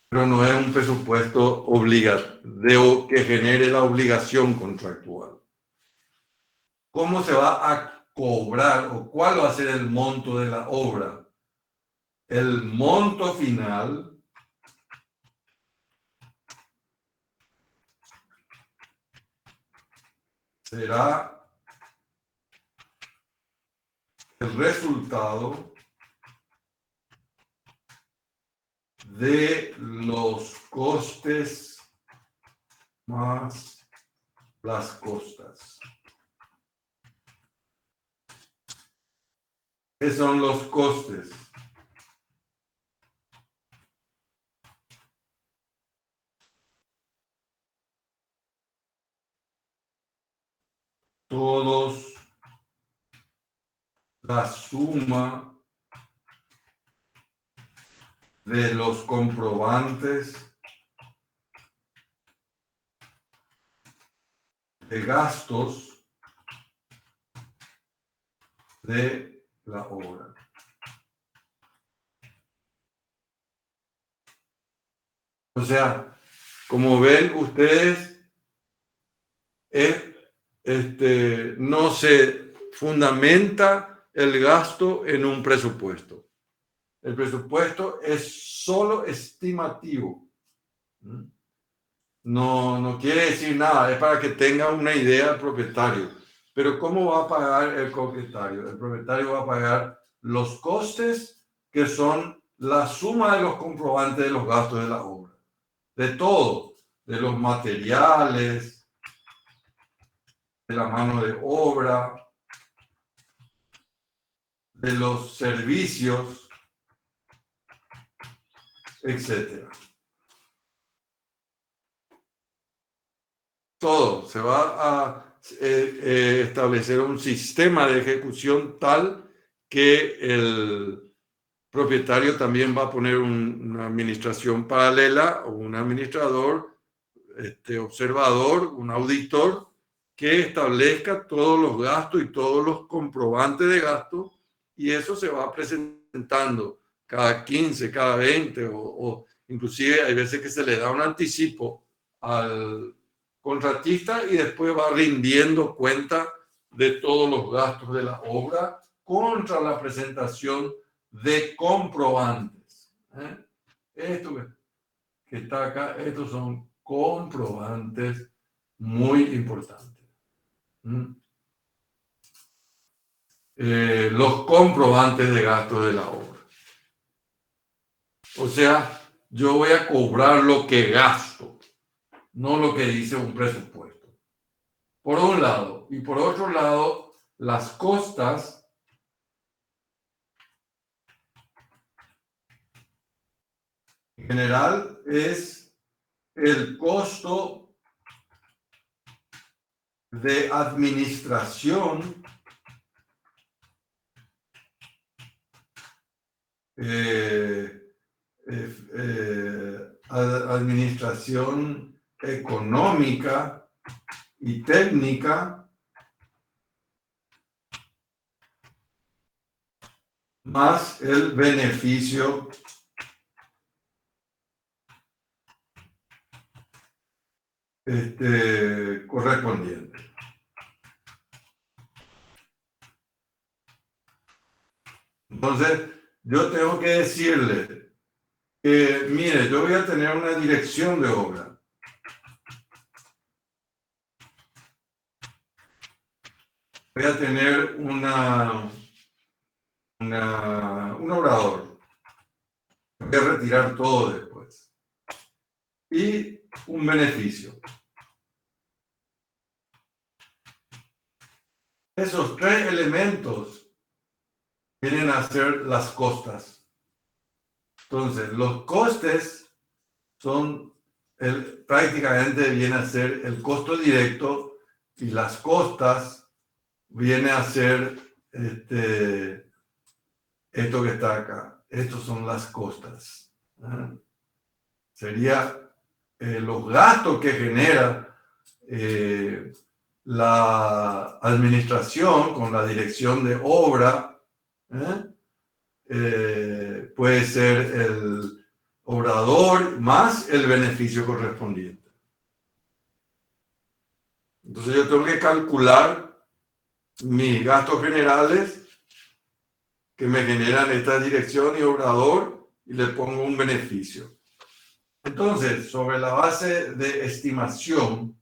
Pero no es un presupuesto obligatorio que genere la obligación contractual. ¿Cómo se va a cobrar o cuál va a ser el monto de la obra? El monto final será el resultado de los costes más las costas. ¿Qué son los costes? Todos la suma de los comprobantes de gastos de la obra. O sea, como ven ustedes, no se fundamenta el gasto en un presupuesto. El presupuesto es solo estimativo. No quiere decir nada, es para que tenga una idea el propietario. Pero ¿cómo va a pagar el propietario? El propietario va a pagar los costes que son la suma de los comprobantes de los gastos de la obra. De todo, de los materiales, de la mano de obra, de los servicios, etcétera. Todo se va a establecer un sistema de ejecución tal que el propietario también va a poner una administración paralela o un administrador, observador, un auditor que establezca todos los gastos y todos los comprobantes de gasto, y eso se va presentando cada 15, cada 20 o inclusive hay veces que se le da un anticipo al contratista y después va rindiendo cuenta de todos los gastos de la obra contra la presentación de comprobantes. Esto que está acá, estos son comprobantes muy importantes. Los comprobantes de gastos de la obra. O sea, yo voy a cobrar lo que gasto, no lo que dice un presupuesto. Por un lado. Y por otro lado, las costas en general es el costo de administración administración económica y técnica más el beneficio correspondiente. Entonces, yo tengo que decirle que, mire, yo voy a tener una dirección de obra. Voy a tener un obrador. Voy a retirar todo después. Y un beneficio. Esos tres elementos vienen a ser las costas. Entonces, los costes prácticamente viene a ser el costo directo y las costas viene a ser esto que está acá. Estos son las costas. Sería los gastos que genera la administración con la dirección de obra. Puede ser el obrador más el beneficio correspondiente. Entonces yo tengo que calcular mis gastos generales que me generan esta dirección y obrador y le pongo un beneficio. Entonces, sobre la base de estimación,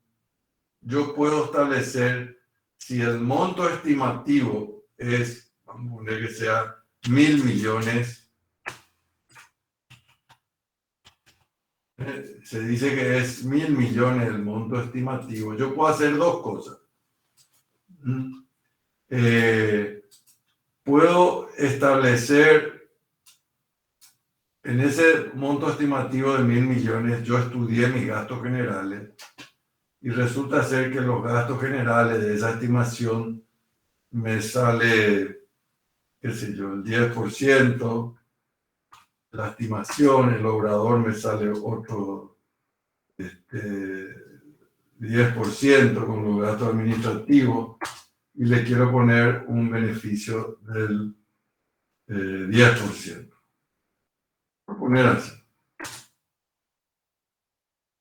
yo puedo establecer si el monto estimativo es, vamos a poner que sea 1.000 millones. Se dice que es 1.000 millones el monto estimativo. Yo puedo hacer dos cosas. Puedo establecer en ese monto estimativo de 1.000 millones, yo estudié mis gastos generales y resulta ser que los gastos generales de esa estimación me sale, qué sé yo, el 10%, la estimación, el obrador me sale otro 10% con los gastos administrativos y le quiero poner un beneficio del 10%. Por poner así.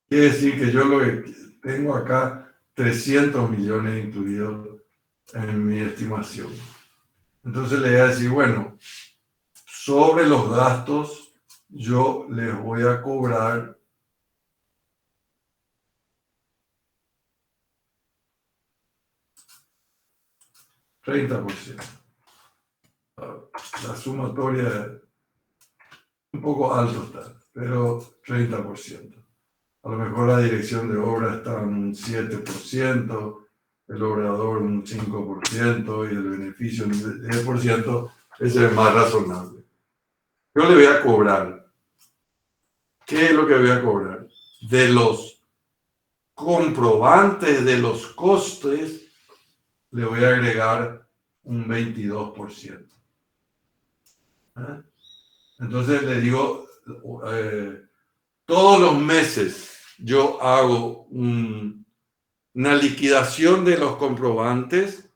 Quiere decir que yo lo que tengo acá 300 millones incluidos en mi estimación. Entonces le voy a decir, bueno, sobre los gastos yo les voy a cobrar 30%. La sumatoria es un poco alto está, pero 30%. A lo mejor la dirección de obra está en un 7%, el obrador un 5% y el beneficio un 10%, ese es más razonable. Yo le voy a cobrar. ¿Qué es lo que voy a cobrar? De los comprobantes de los costes, le voy a agregar un 22%. Entonces le digo, todos los meses yo hago una liquidación de los comprobantes,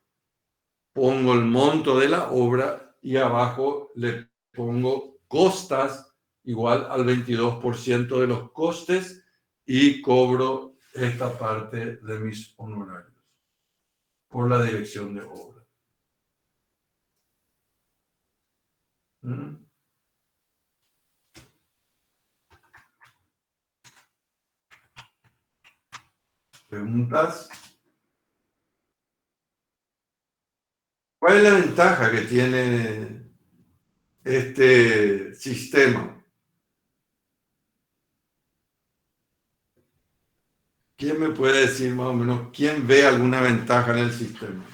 pongo el monto de la obra y abajo le pongo costas igual al 22% de los costes y cobro esta parte de mis honorarios por la dirección de obra. ¿Preguntas? ¿Cuál es la ventaja que tiene este sistema? ¿Quién me puede decir más o menos quién ve alguna ventaja en el sistema?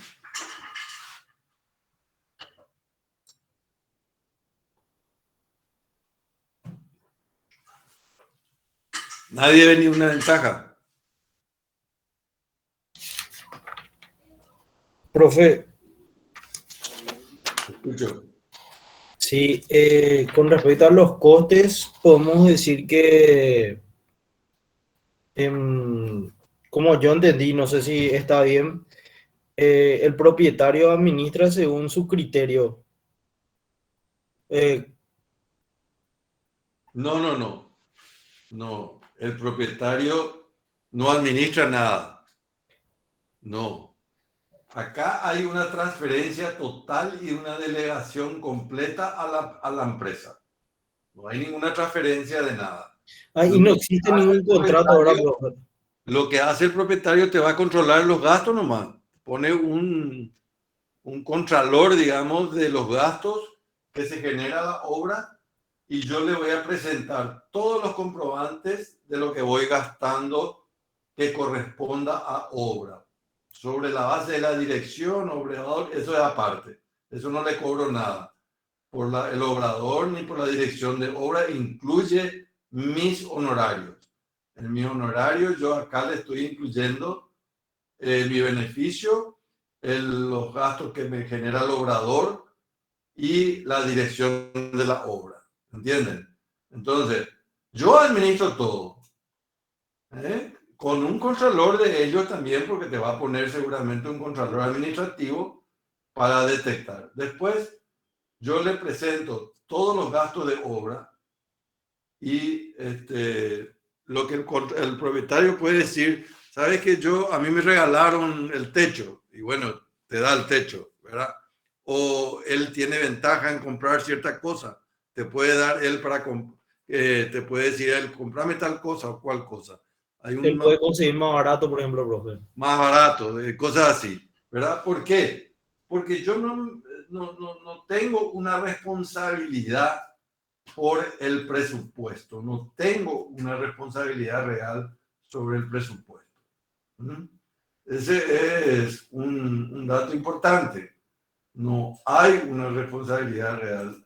Nadie ve ninguna ventaja. Profe, Escucho. sí, con respecto a los costes, podemos decir que, como yo entendí, no sé si está bien, el propietario administra según su criterio. No, el propietario no administra nada. No. Acá hay una transferencia total y una delegación completa a la empresa. No hay ninguna transferencia de nada. Y no existe ningún contrato ahora, profe. Lo que hace el propietario te va a controlar los gastos nomás. Pone un contralor, digamos, de los gastos que se genera la obra y yo le voy a presentar todos los comprobantes de lo que voy gastando que corresponda a obra. Sobre la base de la dirección, obrador, eso es aparte. Eso no le cobro nada. Por el obrador ni por la dirección de obra incluye mis honorarios. En mi honorario yo acá le estoy incluyendo mi beneficio, los gastos que me genera el obrador y la dirección de la obra. ¿Entienden? Entonces, yo administro todo. Con un contralor de ellos también, porque te va a poner seguramente un contralor administrativo para detectar. Después, yo le presento todos los gastos de obra y lo que el propietario puede decir, sabes que a mí me regalaron el techo y bueno, te da el techo, ¿verdad? O él tiene ventaja en comprar cierta cosa, te puede dar él te puede decir él, comprame tal cosa o cual cosa. Hay Él un puede conseguir más barato, por ejemplo, profe. más barato, cosas así, ¿verdad? ¿Por qué? Porque yo no tengo una responsabilidad por el presupuesto, no tengo una responsabilidad real sobre el presupuesto. ¿Mm? Ese es un dato importante. No hay una responsabilidad real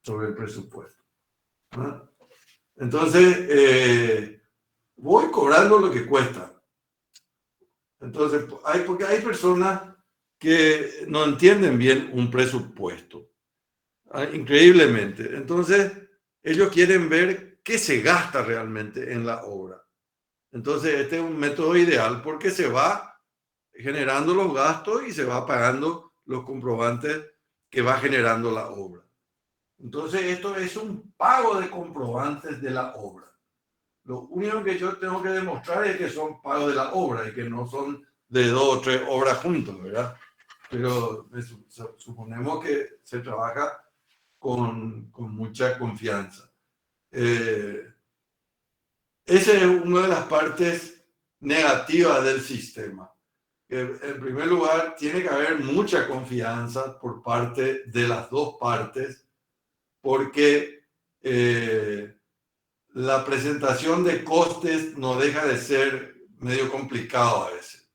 sobre el presupuesto. ¿No? Entonces, voy cobrando lo que cuesta. Entonces, porque hay personas que no entienden bien un presupuesto, increíblemente. Entonces, ellos quieren ver qué se gasta realmente en la obra. Entonces, este es un método ideal porque se va generando los gastos y se va pagando los comprobantes que va generando la obra. Entonces, esto es un pago de comprobantes de la obra. Lo único que yo tengo que demostrar es que son pagos de la obra y que no son de 2 o 3 obras juntos, ¿verdad? Pero suponemos que se trabaja con mucha confianza. Esa es una de las partes negativas del sistema. En primer lugar, tiene que haber mucha confianza por parte de las dos partes, porque la presentación de costes no deja de ser medio complicado a veces.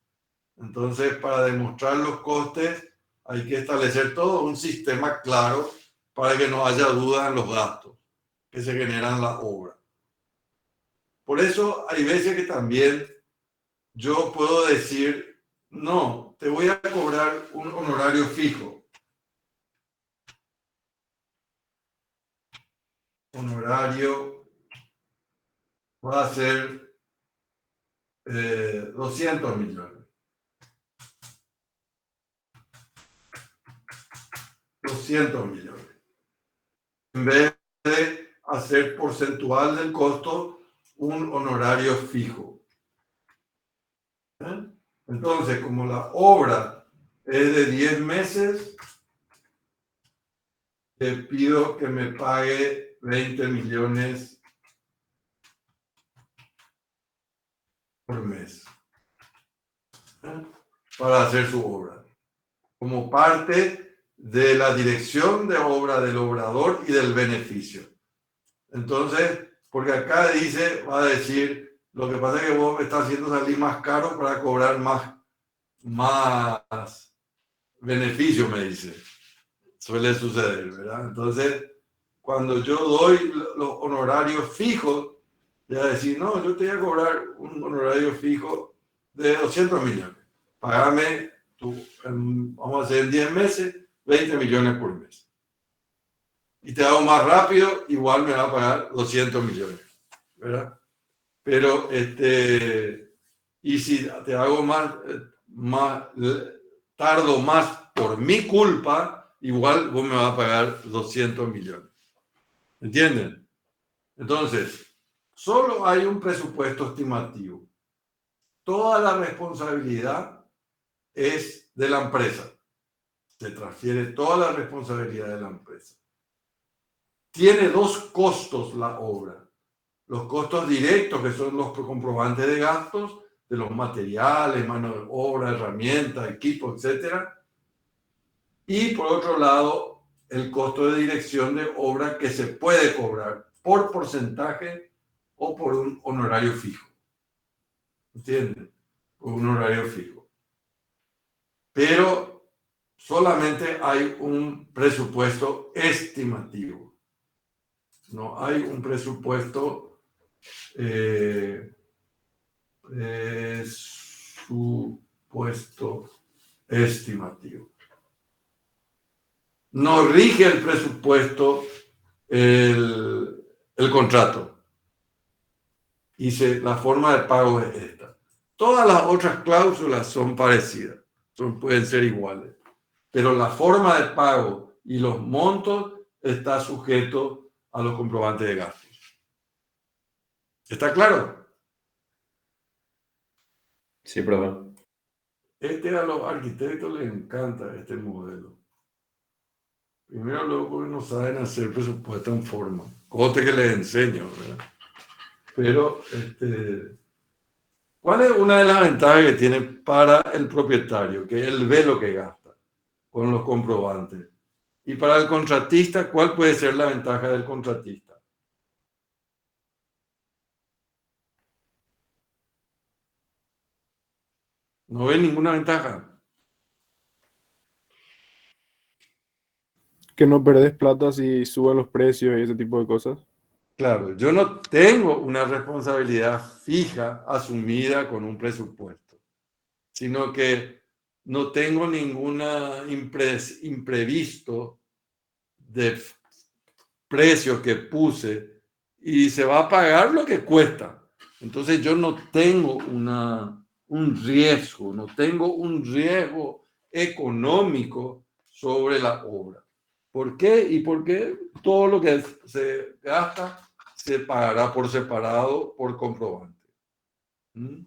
Entonces, para demostrar los costes, hay que establecer todo un sistema claro para que no haya duda en los gastos que se generan en la obra. Por eso hay veces que también yo puedo decir, no, te voy a cobrar un honorario fijo. Honorario va a ser 200 millones. 200 millones. En vez de hacer porcentual del costo un honorario fijo. Entonces, como la obra es de 10 meses, te pido que me pague 20 millones por mes para hacer su obra, como parte de la dirección de obra del obrador y del beneficio. Entonces, porque acá dice, va a decir, lo que pasa es que vos me estás haciendo salir más caro para cobrar más beneficio, me dice. Suele suceder, ¿verdad? Entonces, cuando yo doy los honorarios fijos, voy a decir, no, yo te voy a cobrar un honorario fijo de 200 millones. Págame vamos a hacer en 10 meses, 20 millones por mes. Y te hago más rápido, igual me va a pagar 200 millones, ¿verdad? Pero, y si te hago tardo más por mi culpa, igual vos me vas a pagar 200 millones. ¿Entienden? Entonces, solo hay un presupuesto estimativo. Toda la responsabilidad es de la empresa. Se transfiere toda la responsabilidad de la empresa. Tiene dos costos la obra. Los costos directos, que son los comprobantes de gastos, de los materiales, mano de obra, herramientas, equipo, etc. Y por otro lado, el costo de dirección de obra que se puede cobrar por porcentaje o por un honorario fijo. ¿Entienden? Por un horario fijo. Pero solamente hay un presupuesto estimativo. No hay un presupuesto Presupuesto estimativo. No rige el presupuesto el contrato. Dice, la forma de pago es esta. Todas las otras cláusulas son parecidas, pueden ser iguales, pero la forma de pago y los montos está sujeto a los comprobantes de gastos. ¿Está claro? Sí, profe. A los arquitectos les encanta este modelo. Primero, luego, porque no saben hacer presupuesto en forma. Coste que les enseño, ¿verdad? Pero, ¿cuál es una de las ventajas que tiene para el propietario? Que él ve lo que gasta con los comprobantes. Y para el contratista, ¿cuál puede ser la ventaja del contratista? No ve ninguna ventaja. Que no perdés plata si suben los precios y ese tipo de cosas. Claro, yo no tengo una responsabilidad fija asumida con un presupuesto, sino que no tengo ninguna imprevisto de precios que puse y se va a pagar lo que cuesta. Entonces yo no tengo un riesgo, no tengo un riesgo económico sobre la obra. ¿Por qué? Y porque todo lo que se gasta se pagará por separado, por comprobante. ¿Mm?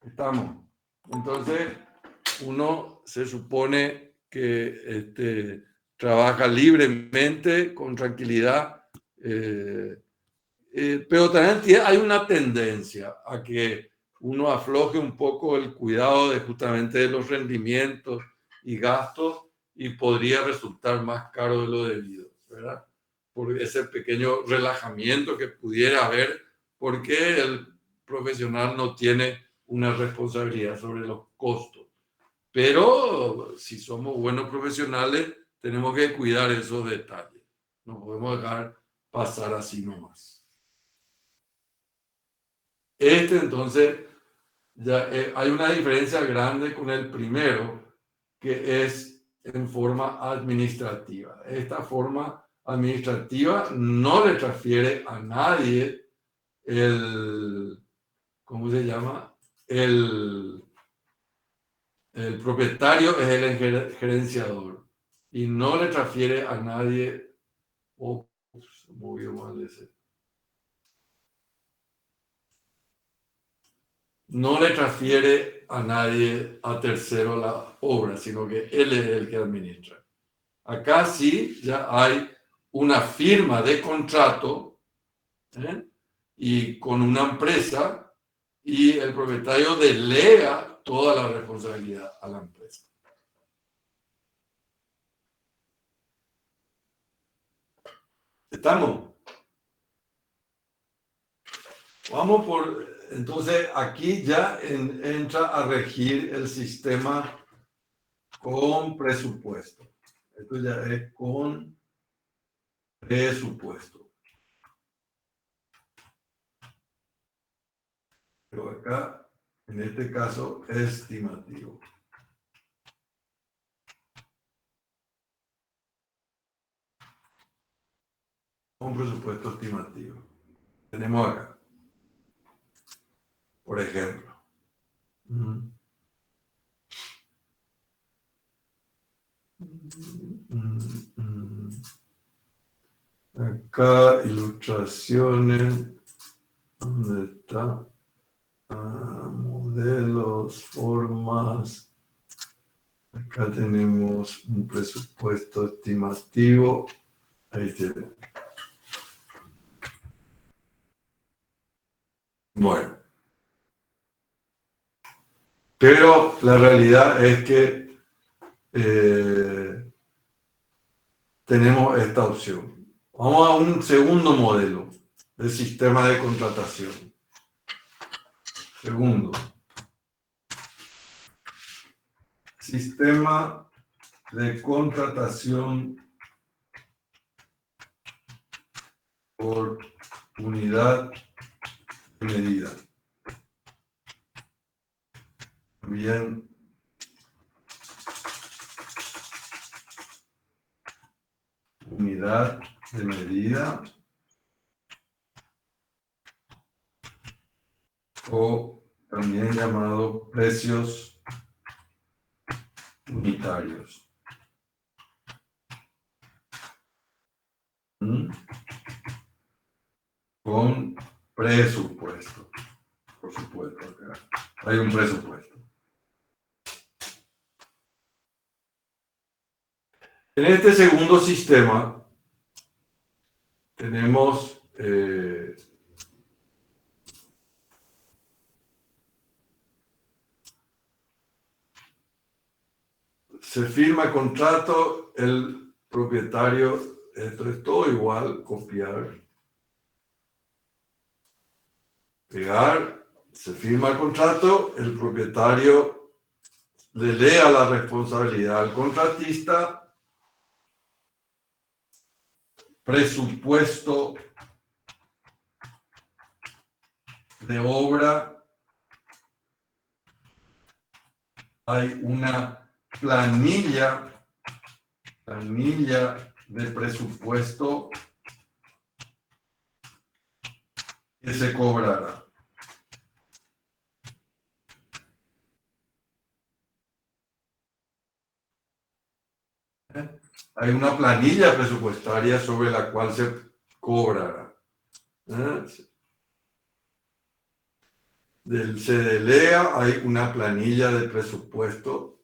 Estamos. Entonces, uno se supone que trabaja libremente, con tranquilidad, pero también hay una tendencia a que uno afloje un poco el cuidado de justamente de los rendimientos y gastos y podría resultar más caro de lo debido, ¿verdad? Por ese pequeño relajamiento que pudiera haber, porque el profesional no tiene una responsabilidad sobre los costos. Pero si somos buenos profesionales, tenemos que cuidar esos detalles. No podemos dejar pasar así nomás. Entonces, ya hay una diferencia grande con el primero, que es en forma administrativa. Esta forma administrativa no le transfiere a nadie ¿cómo se llama? El propietario es el gerenciador y no le transfiere a nadie. Se movió mal ese. No le transfiere a nadie, a tercero, la obra, sino que él es el que administra. Acá sí ya hay una firma de contrato, y con una empresa, y el propietario delega toda la responsabilidad a la empresa. ¿Estamos? Vamos entonces aquí ya entra a regir el sistema con presupuesto. Esto ya es con presupuesto. Pero acá, en este caso, estimativo. Un presupuesto estimativo. Tenemos acá, por ejemplo. Acá, ilustraciones. ¿Dónde está? Modelos, formas. Acá tenemos un presupuesto estimativo. Ahí tiene. Bueno. Pero la realidad es que tenemos esta opción. Vamos a un segundo modelo de sistema de contratación. Segundo. Sistema de contratación por unidad de medida. o también llamado precios unitarios. Con presupuesto, por supuesto, acá hay un presupuesto. En este segundo sistema tenemos se firma contrato, el propietario, esto es todo igual, copiar, pegar, se firma el contrato, el propietario delega la responsabilidad al contratista, presupuesto de obra, hay una planilla de presupuesto que se cobrará. Hay una planilla presupuestaria sobre la cual se cobrará. Se delega, hay una planilla de presupuesto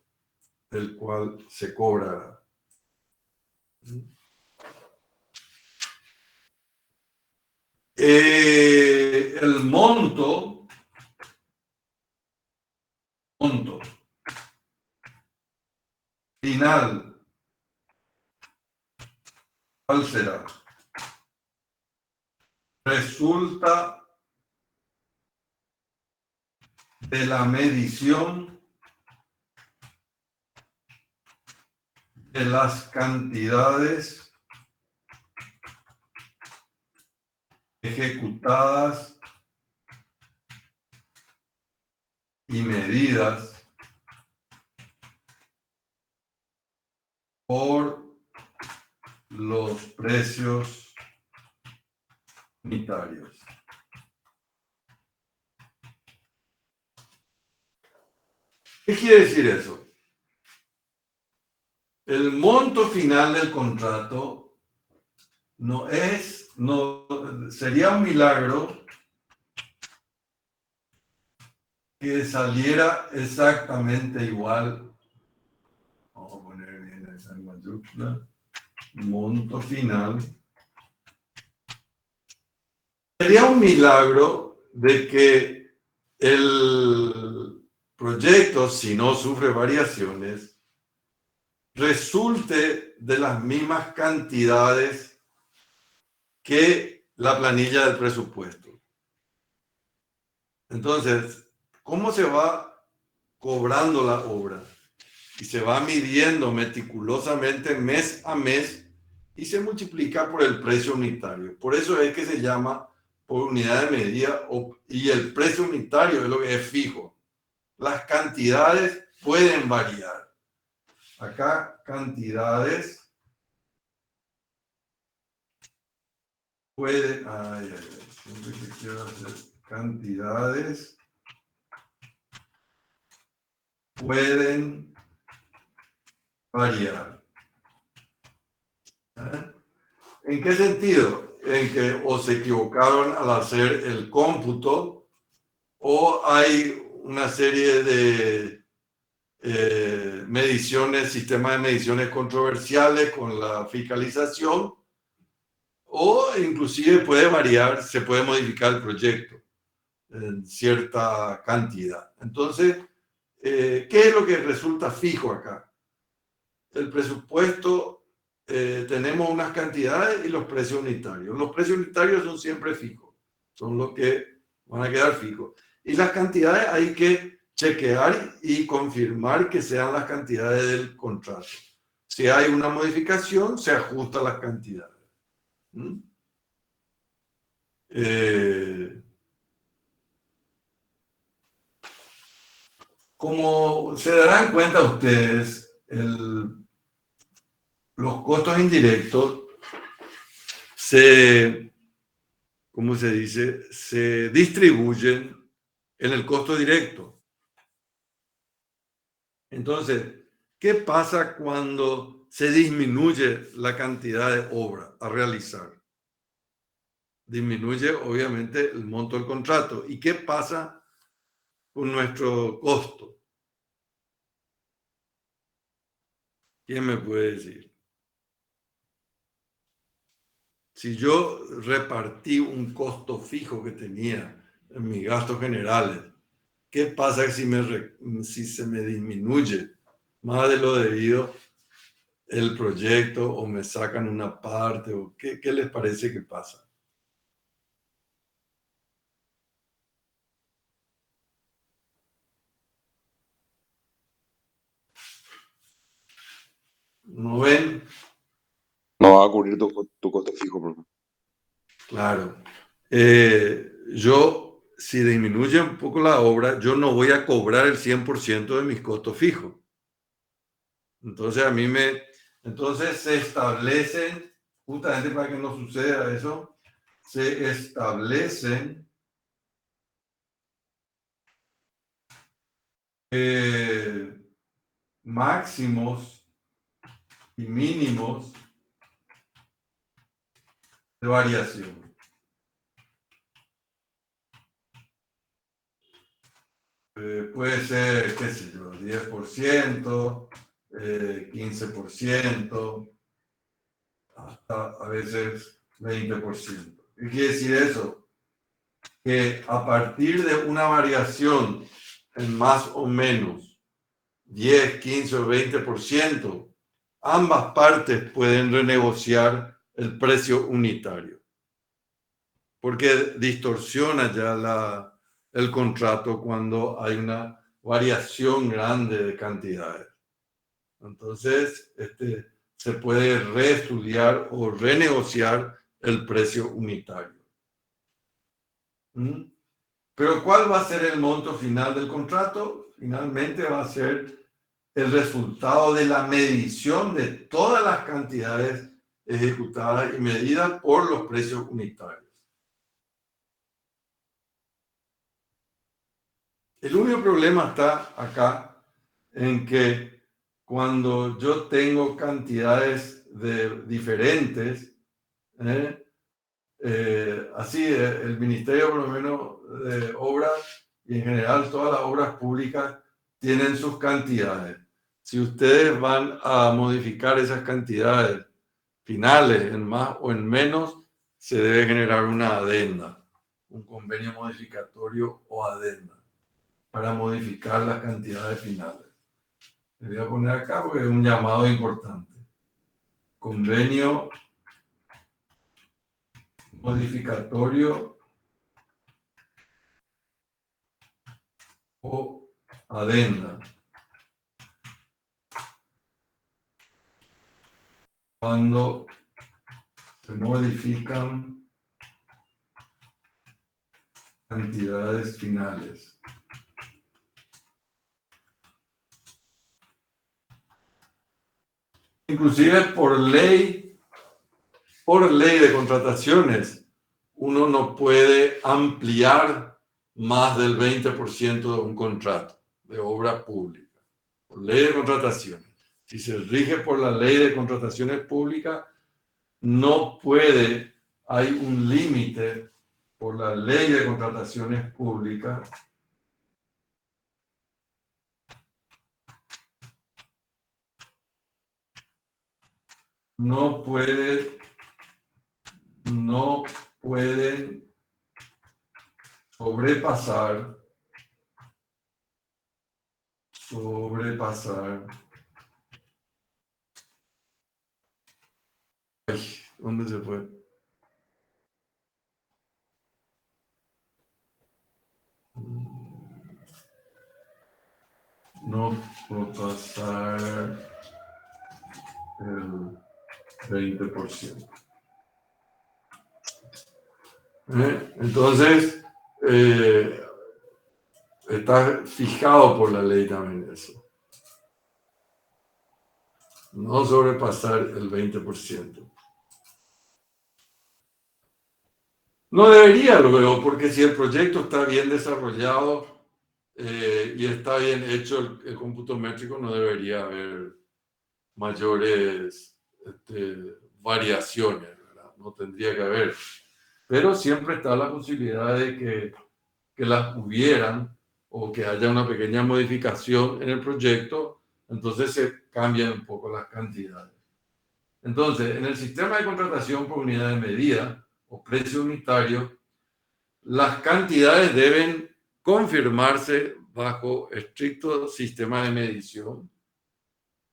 del cual se cobrará. El monto final, ¿cuál será? Resulta de la medición de las cantidades ejecutadas y medidas por los precios unitarios. ¿Qué quiere decir eso? El monto final del contrato sería un milagro que saliera exactamente igual. Vamos a poner bien esa mayúscula. Monto final. Sería un milagro de que el proyecto, si no sufre variaciones, resulte de las mismas cantidades que la planilla del presupuesto. Entonces, ¿cómo se va cobrando la obra? Y se va midiendo meticulosamente mes a mes y se multiplica por el precio unitario. Por eso es que se llama por unidad de medida y el precio unitario es lo que es fijo. Las cantidades pueden variar. Acá cantidades pueden, siempre que quiero hacer cantidades pueden variar. ¿En qué sentido? En que o se equivocaron al hacer el cómputo o hay una serie de mediciones, sistemas de mediciones controversiales con la fiscalización, o inclusive puede variar, se puede modificar el proyecto en cierta cantidad. Entonces, ¿qué es lo que resulta fijo acá? El presupuesto, tenemos unas cantidades y los precios unitarios. Los precios unitarios son siempre fijos, son los que van a quedar fijos. Y las cantidades hay que chequear y confirmar que sean las cantidades del contrato. Si hay una modificación, se ajusta las cantidades. Como se darán cuenta ustedes, los costos indirectos ¿cómo se dice? Se distribuyen en el costo directo. Entonces, ¿qué pasa cuando se disminuye la cantidad de obra a realizar? Disminuye obviamente el monto del contrato. ¿Y qué pasa con nuestro costo? ¿Quién me puede decir? Si yo repartí un costo fijo que tenía en mis gastos generales, ¿qué pasa si se me disminuye más de lo debido el proyecto o me sacan una parte? O ¿qué les parece que pasa? ¿No ven? No va a cubrir tu costo fijo, por ejemplo. Claro. Si disminuye un poco la obra, yo no voy a cobrar el 100% de mis costos fijos. Entonces entonces se establecen, justamente para que no suceda eso, se establecen máximos y mínimos de variación. Puede ser, qué sé yo, 10%, 15%, hasta a veces 20%. ¿Qué quiere decir eso? Que a partir de una variación en más o menos 10, 15 o 20%, ambas partes pueden renegociar el precio unitario, porque distorsiona ya el contrato cuando hay una variación grande de cantidades. Entonces, se puede reestudiar o renegociar el precio unitario. ¿Mm? Pero ¿cuál va a ser el monto final del contrato? Finalmente va a ser el resultado de la medición de todas las cantidades ejecutadas y medidas por los precios unitarios. El único problema está acá en que cuando yo tengo cantidades diferentes, así el Ministerio por lo menos de Obras y en general todas las obras públicas tienen sus cantidades. Si ustedes van a modificar esas cantidades finales en más o en menos, se debe generar una adenda, un convenio modificatorio o adenda para modificar las cantidades finales. Le voy a poner acá porque es un llamado importante. Convenio modificatorio o adenda. Cuando se modifican cantidades finales. Inclusive por ley de contrataciones, uno no puede ampliar más del 20% de un contrato de obra pública. Por ley de contrataciones. Si se rige por la ley de contrataciones públicas, no puede, hay un límite por la ley de contrataciones públicas no pueden sobrepasar ay, ¿dónde se fue? No puedo pasar el 20%. Entonces, está fijado por la ley también eso. No sobrepasar el 20%. No debería luego, porque si el proyecto está bien desarrollado y está bien hecho el cómputo métrico, no debería haber mayores variaciones, ¿verdad? No tendría que haber. Pero siempre está la posibilidad de que las hubieran o que haya una pequeña modificación en el proyecto, entonces se cambian un poco las cantidades. Entonces, en el sistema de contratación por unidad de medida o precio unitario, las cantidades deben confirmarse bajo estricto sistema de medición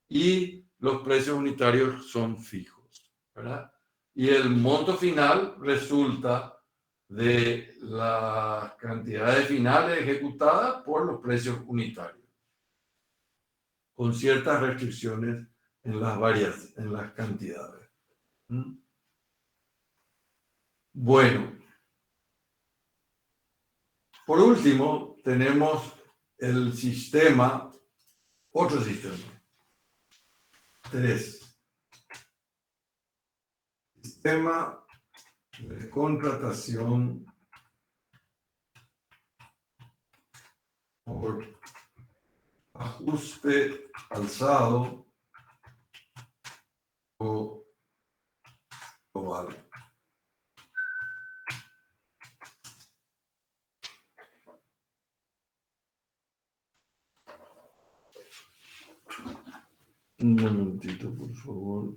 y los precios unitarios son fijos, ¿verdad? Y el monto final resulta de las cantidades finales ejecutadas por los precios unitarios, con ciertas restricciones en las cantidades. ¿Mm? Bueno, por último, tenemos el sistema, otro sistema, 3. Sistema de contratación por ajuste alzado o global. Un momentito, por favor.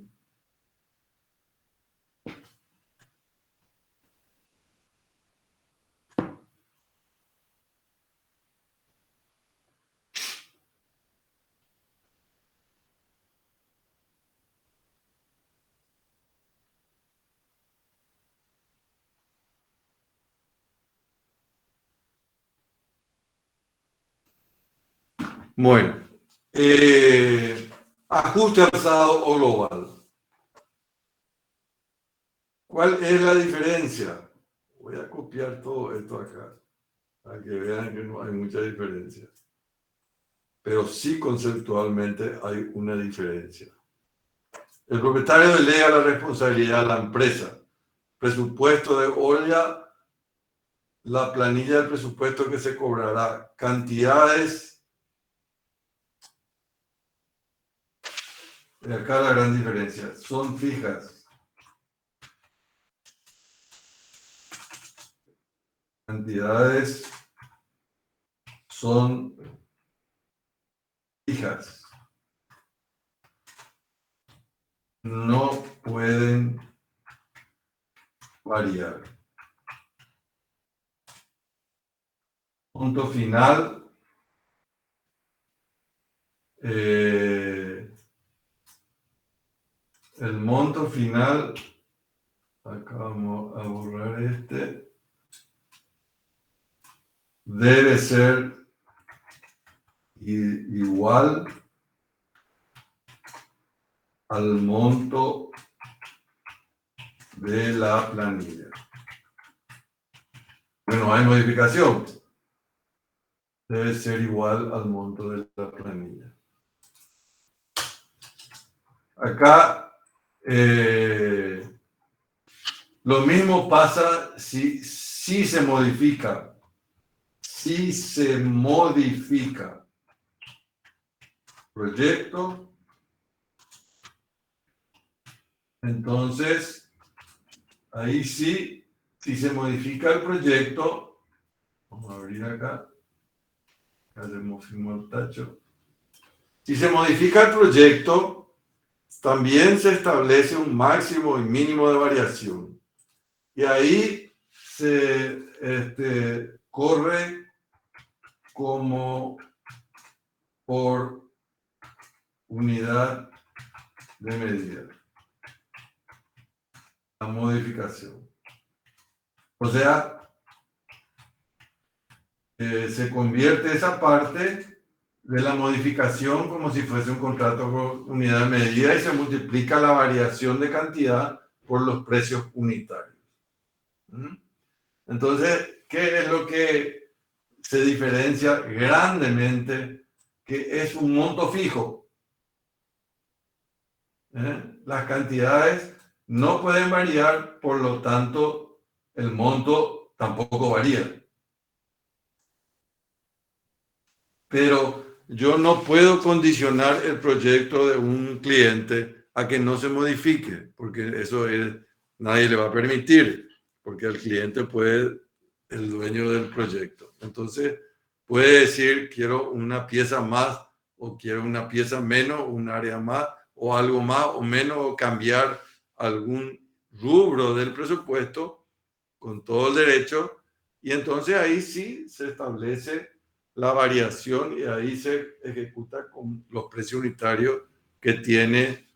Bueno, ajuste alzado o global. ¿Cuál es la diferencia? Voy a copiar todo esto acá, para que vean que no hay mucha diferencia. Pero sí conceptualmente hay una diferencia. El propietario delega la responsabilidad a la empresa. Presupuesto de olla, la planilla del presupuesto que se cobrará, cantidades. Y acá la gran diferencia, son fijas. Cantidades son fijas. No pueden variar. Punto final. El monto final, acá vamos a borrar este, debe ser igual al monto de la planilla. Bueno, hay modificación. Debe ser igual al monto de la planilla. Acá lo mismo pasa si se modifica. Si se modifica proyecto, entonces ahí sí, si se modifica el proyecto, vamos a abrir acá, hacemos el tacho. Si se modifica el proyecto, también se establece un máximo y mínimo de variación. Y ahí se corre como por unidad de medida. La modificación. O sea, se convierte esa parte de la modificación como si fuese un contrato por unidad de medida y se multiplica la variación de cantidad por los precios unitarios. Entonces, ¿qué es lo que se diferencia grandemente? Que es un monto fijo. Las cantidades no pueden variar, por lo tanto, el monto tampoco varía. Pero yo no puedo condicionar el proyecto de un cliente a que no se modifique, porque nadie le va a permitir, porque el cliente puede, el dueño del proyecto. Entonces, puede decir, quiero una pieza más, o quiero una pieza menos, un área más, o algo más o menos, o cambiar algún rubro del presupuesto con todo el derecho, y entonces ahí sí se establece la variación y ahí se ejecuta con los precios unitarios que tiene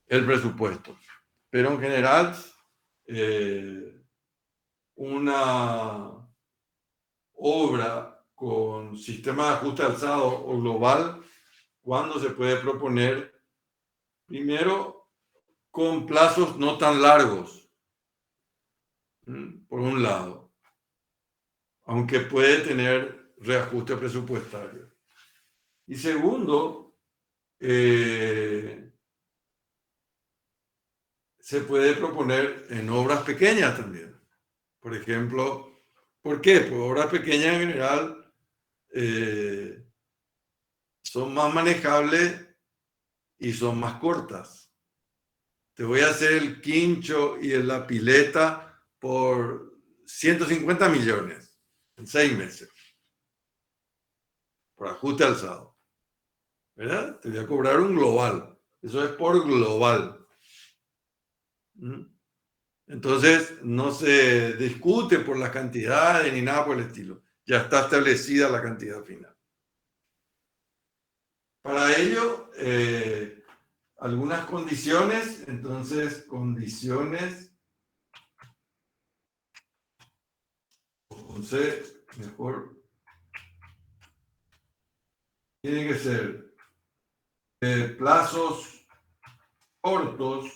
el presupuesto. Pero en general, una obra con sistema de ajuste alzado o global, ¿cuándo se puede proponer? Primero, con plazos no tan largos, por un lado, aunque puede tener reajuste presupuestario. Y segundo, se puede proponer en obras pequeñas también. Por ejemplo, ¿por qué? Pues obras pequeñas en general son más manejables y son más cortas. Te voy a hacer el quincho y la pileta por 150 millones en 6 meses, por ajuste alzado. ¿Verdad? Te voy a cobrar un global. Eso es por global. Entonces, no se discute por las cantidades ni nada por el estilo. Ya está establecida la cantidad final. Para ello, algunas condiciones. Entonces, condiciones. Entonces, mejor. Tiene que ser plazos cortos,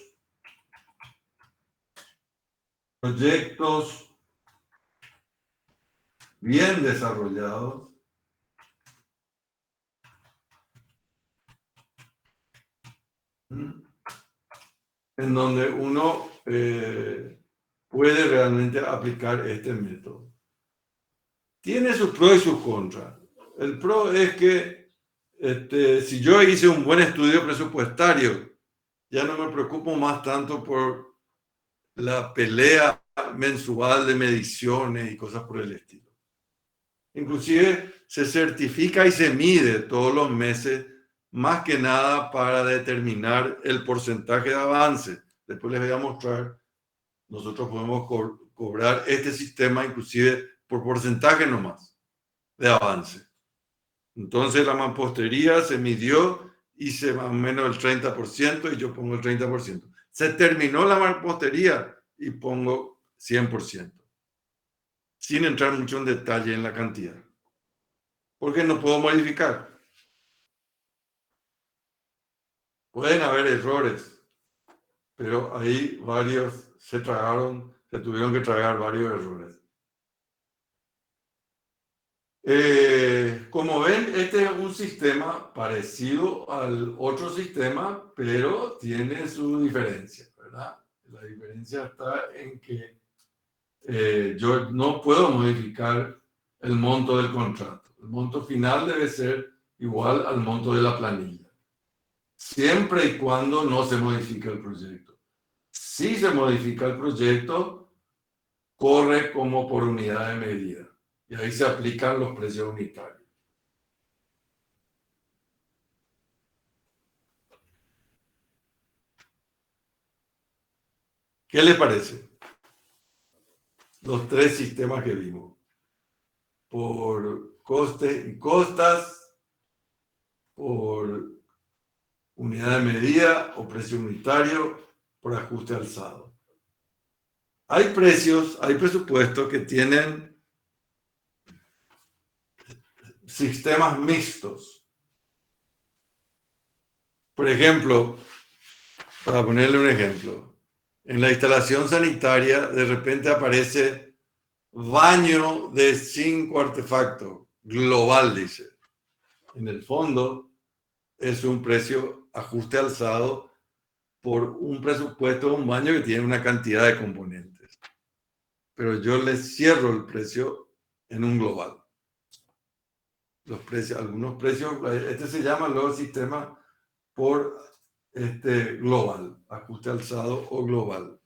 proyectos bien desarrollados, en donde uno puede realmente aplicar este método. Tiene sus pros y sus contras. El pro es que si yo hice un buen estudio presupuestario, ya no me preocupo más tanto por la pelea mensual de mediciones y cosas por el estilo. Inclusive se certifica y se mide todos los meses, más que nada para determinar el porcentaje de avance. Después les voy a mostrar, nosotros podemos cobrar este sistema inclusive por porcentaje nomás de avance. Entonces la mampostería se midió, hice más o menos el 30% y yo pongo el 30%. Se terminó la mampostería y pongo 100%, sin entrar mucho en detalle en la cantidad, porque no puedo modificar. Pueden haber errores, pero ahí varios se tuvieron que tragar varios errores. Como ven, este es un sistema parecido al otro sistema, pero tiene su diferencia, ¿verdad? La diferencia está en que yo no puedo modificar el monto del contrato. El monto final debe ser igual al monto de la planilla, siempre y cuando no se modifique el proyecto. Si se modifica el proyecto, corre como por unidad de medida. Y ahí se aplican los precios unitarios. ¿Qué le parece? Los tres sistemas que vimos. Por costes y costas, por unidad de medida o precio unitario, por ajuste alzado. Hay presupuestos que tienen sistemas mixtos. Por ejemplo, para ponerle un ejemplo, en la instalación sanitaria de repente aparece baño de 5 artefactos, global, dice. En el fondo es un precio ajuste alzado por un presupuesto de un baño que tiene una cantidad de componentes. pero yo le cierro el precio en un global. Los precios, algunos precios, este se llama luego sistema por global, ajuste alzado o global.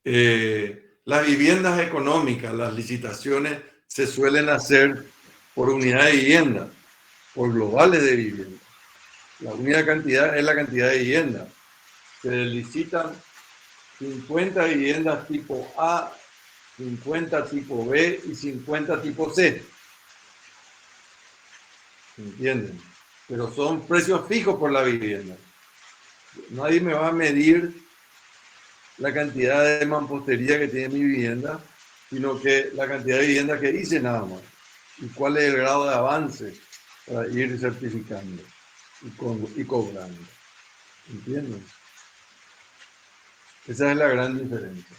Las viviendas económicas, las licitaciones se suelen hacer por unidad de vivienda, por globales de vivienda. La única cantidad es la cantidad de vivienda. Se licitan 50 viviendas tipo A, 50 tipo B y 50 tipo C. ¿Entienden? Pero son precios fijos por la vivienda. Nadie me va a medir la cantidad de mampostería que tiene mi vivienda, sino que la cantidad de vivienda que hice nada más. Y cuál es el grado de avance para ir certificando y cobrando. ¿Entienden? Esa es la gran diferencia.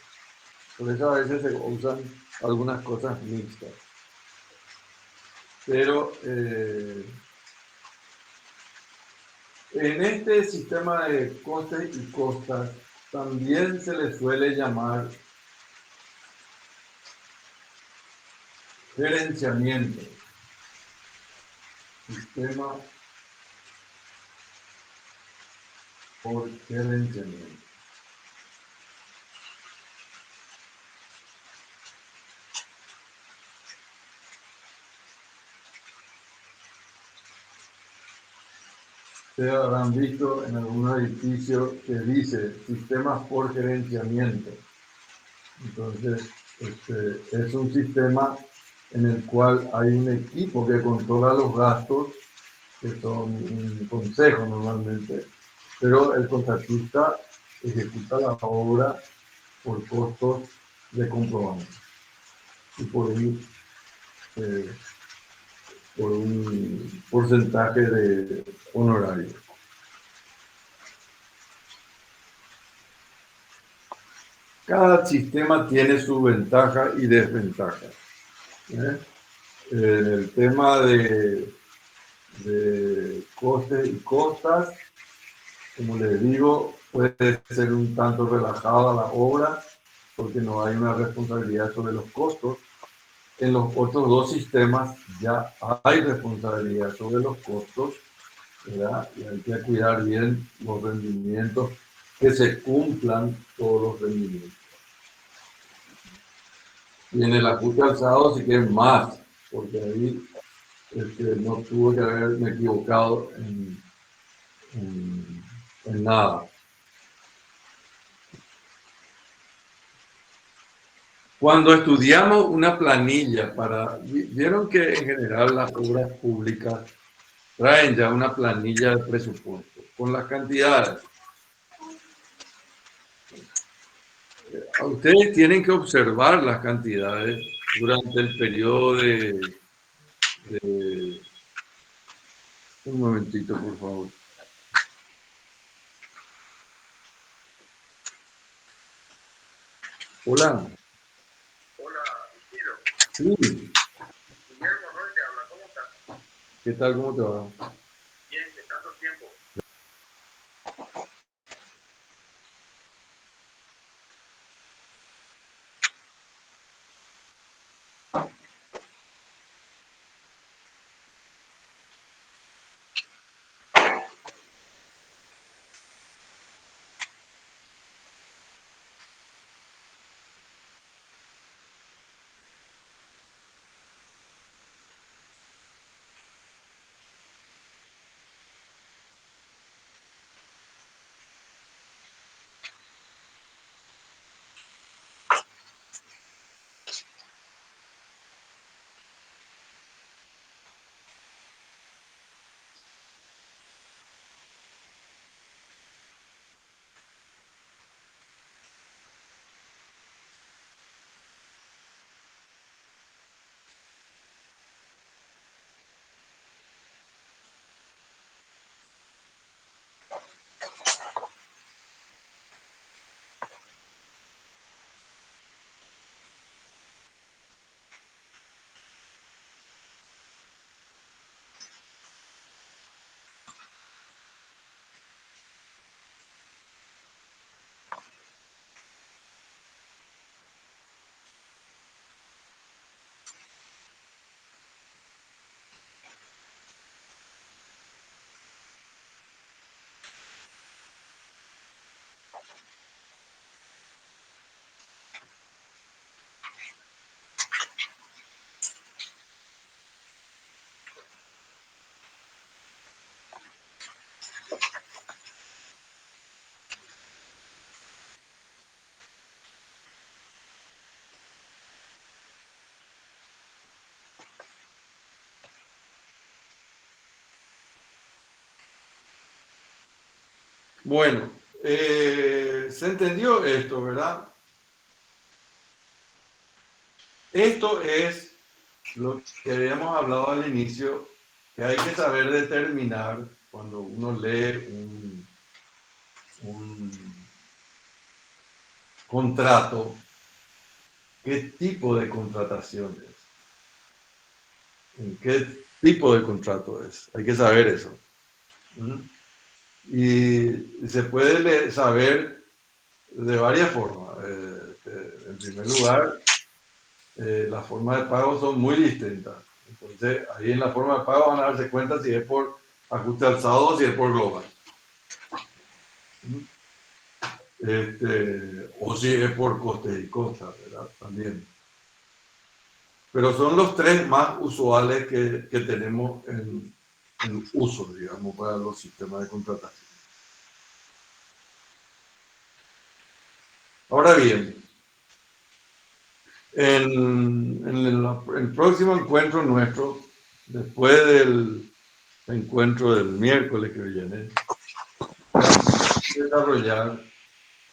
Por eso a veces se usan algunas cosas mixtas. Pero en este sistema de costes y costas también se le suele llamar gerenciamiento. Sistema por gerenciamiento. Ustedes habrán visto en algunos edificios que dice sistemas por gerenciamiento. Entonces, es un sistema en el cual hay un equipo que controla los gastos, que son un consejo normalmente, pero el contratista ejecuta la obra por costos de comprobante y por un porcentaje de honorario. Cada sistema tiene su ventaja y desventaja. El tema de costes y costas, como les digo, puede ser un tanto relajada la obra porque no hay una responsabilidad sobre los costos. En los otros dos sistemas ya hay responsabilidad sobre los costos, ¿verdad? Y hay que cuidar bien los rendimientos, que se cumplan todos los rendimientos. Y en el ajuste alzado sí que es más, porque ahí no tuve que haberme equivocado en nada. Cuando estudiamos una planilla vieron que en general las obras públicas traen ya una planilla de presupuesto con las cantidades. Ustedes tienen que observar las cantidades durante el periodo un momentito, por favor. Hola. Hola, Isidro. Sí. Guillermo Roy te habla, ¿cómo estás? ¿Qué tal? ¿Cómo te va? Bien, de tanto tiempo. Bueno, se entendió esto, ¿verdad? Esto es lo que habíamos hablado al inicio, que hay que saber determinar cuando uno lee un contrato, qué tipo de contratación es, en qué tipo de contrato es. Hay que saber eso. ¿Mm? Y se puede saber de varias formas. En primer lugar, las formas de pago son muy distintas. Entonces, ahí en la forma de pago van a darse cuenta si es por ajuste alzado o si es por global. O si es por coste y costas, ¿verdad? También. Pero son los tres más usuales que tenemos en uso, digamos, para los sistemas de contratación. Ahora bien, en el próximo encuentro nuestro, después del encuentro del miércoles que viene, vamos a desarrollar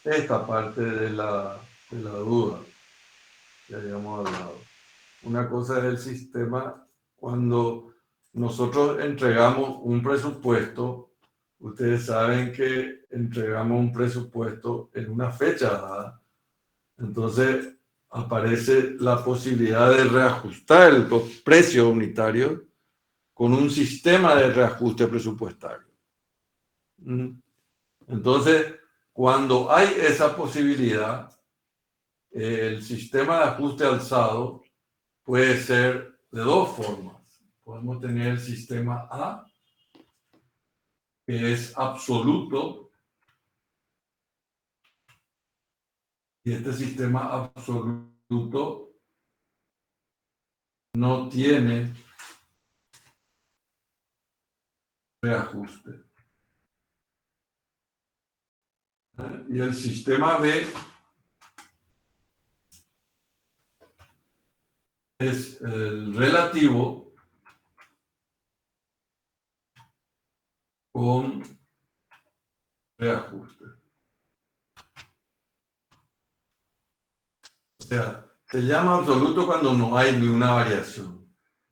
esta parte de la duda que habíamos hablado. Una cosa es el sistema cuando nosotros entregamos un presupuesto. Ustedes saben que entregamos un presupuesto en una fecha dada. Entonces aparece la posibilidad de reajustar el precio unitario con un sistema de reajuste presupuestario. Entonces, cuando hay esa posibilidad, el sistema de ajuste alzado puede ser de dos formas. Podemos tener el sistema A, que es absoluto, y este sistema absoluto no tiene reajuste. Y el sistema B es el relativo con reajuste. O sea, se llama absoluto cuando no hay ni una variación.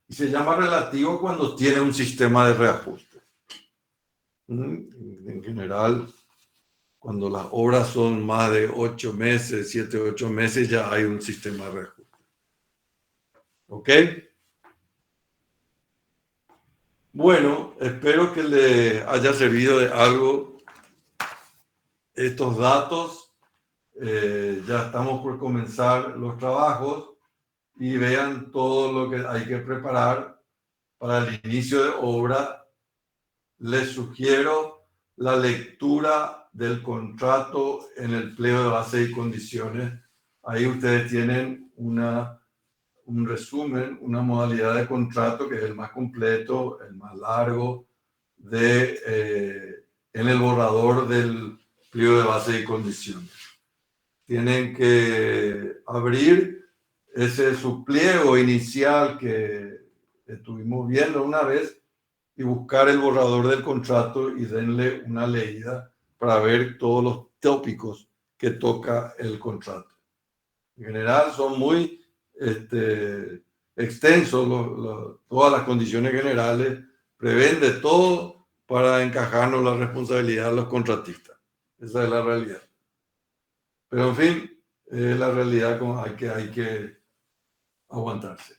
Y se llama relativo cuando tiene un sistema de reajuste. En general, cuando las obras son más de 8 meses, 7, 8 meses, ya hay un sistema de reajuste. ¿Ok? Bueno, espero que le haya servido de algo estos datos. Ya estamos por comenzar los trabajos y vean todo lo que hay que preparar para el inicio de obra. Les sugiero la lectura del contrato en el pliego de base y condiciones. Ahí ustedes tienen un resumen, una modalidad de contrato que es el más completo, el más largo, en el borrador del pliego de base y condiciones. Tienen que abrir ese subpliego inicial que estuvimos viendo una vez y buscar el borrador del contrato y denle una leída para ver todos los tópicos que toca el contrato. En general son muy extensos, todas las condiciones generales prevén de todo para encajarnos la responsabilidad de los contratistas. Esa es la realidad. Pero en fin, es la realidad como hay que aguantarse.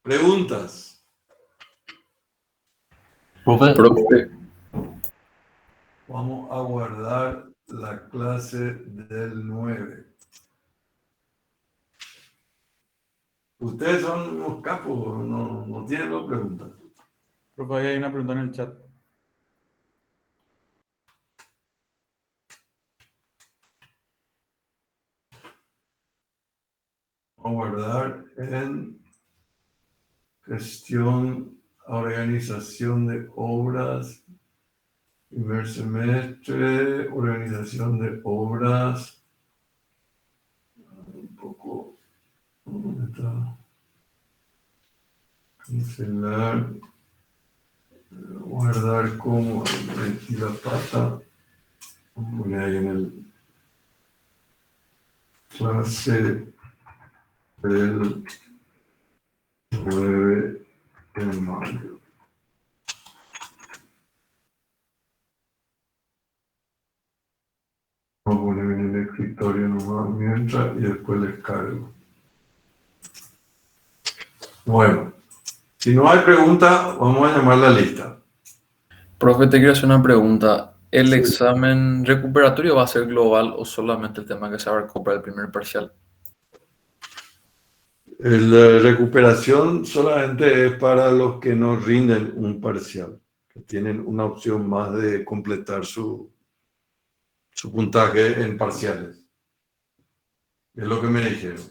¿Preguntas? Profe, Vamos a guardar la clase del 9. Ustedes son unos capos, no tienen dos preguntas. Profe, ahí hay una pregunta en el chat. Vamos a guardar en gestión, organización de obras, primer semestre, organización de obras, un poco, ¿dónde está? Cancelar, guardar como metí la pata. Pone ahí en el clase del 9 de mayo. Vamos a poner en el escritorio nomás mientras y después les cargo. Bueno, si no hay pregunta, vamos a llamar la lista. Profe, te quiero hacer una pregunta. ¿El Sí. examen recuperatorio va a ser global o solamente el tema que se abarcó para el primer parcial? La recuperación solamente es para los que no rinden un parcial, que tienen una opción más de completar su puntaje en parciales. Es lo que me dijeron.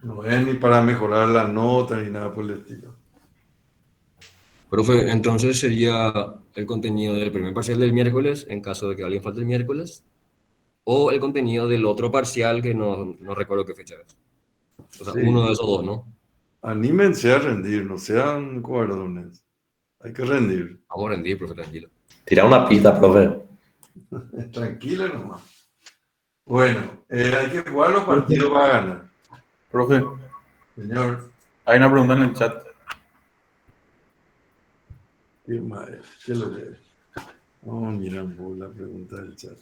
No es ni para mejorar la nota ni nada por el estilo. Profe, entonces sería el contenido del primer parcial del miércoles, en caso de que alguien falte el miércoles, o el contenido del otro parcial que no recuerdo qué fecha es. O sea, Sí. uno de esos dos, ¿no? Anímense a rendir, no sean cobardones. Hay que rendir. Vamos a rendir, profe, tranquilo. Tira una pista, profe. Tranquilo nomás. Bueno, hay que jugar los partidos para ganar. Profe, Señor, hay una pregunta en el chat. qué madre, qué lo que es. Vamos a mirar por la pregunta del chat.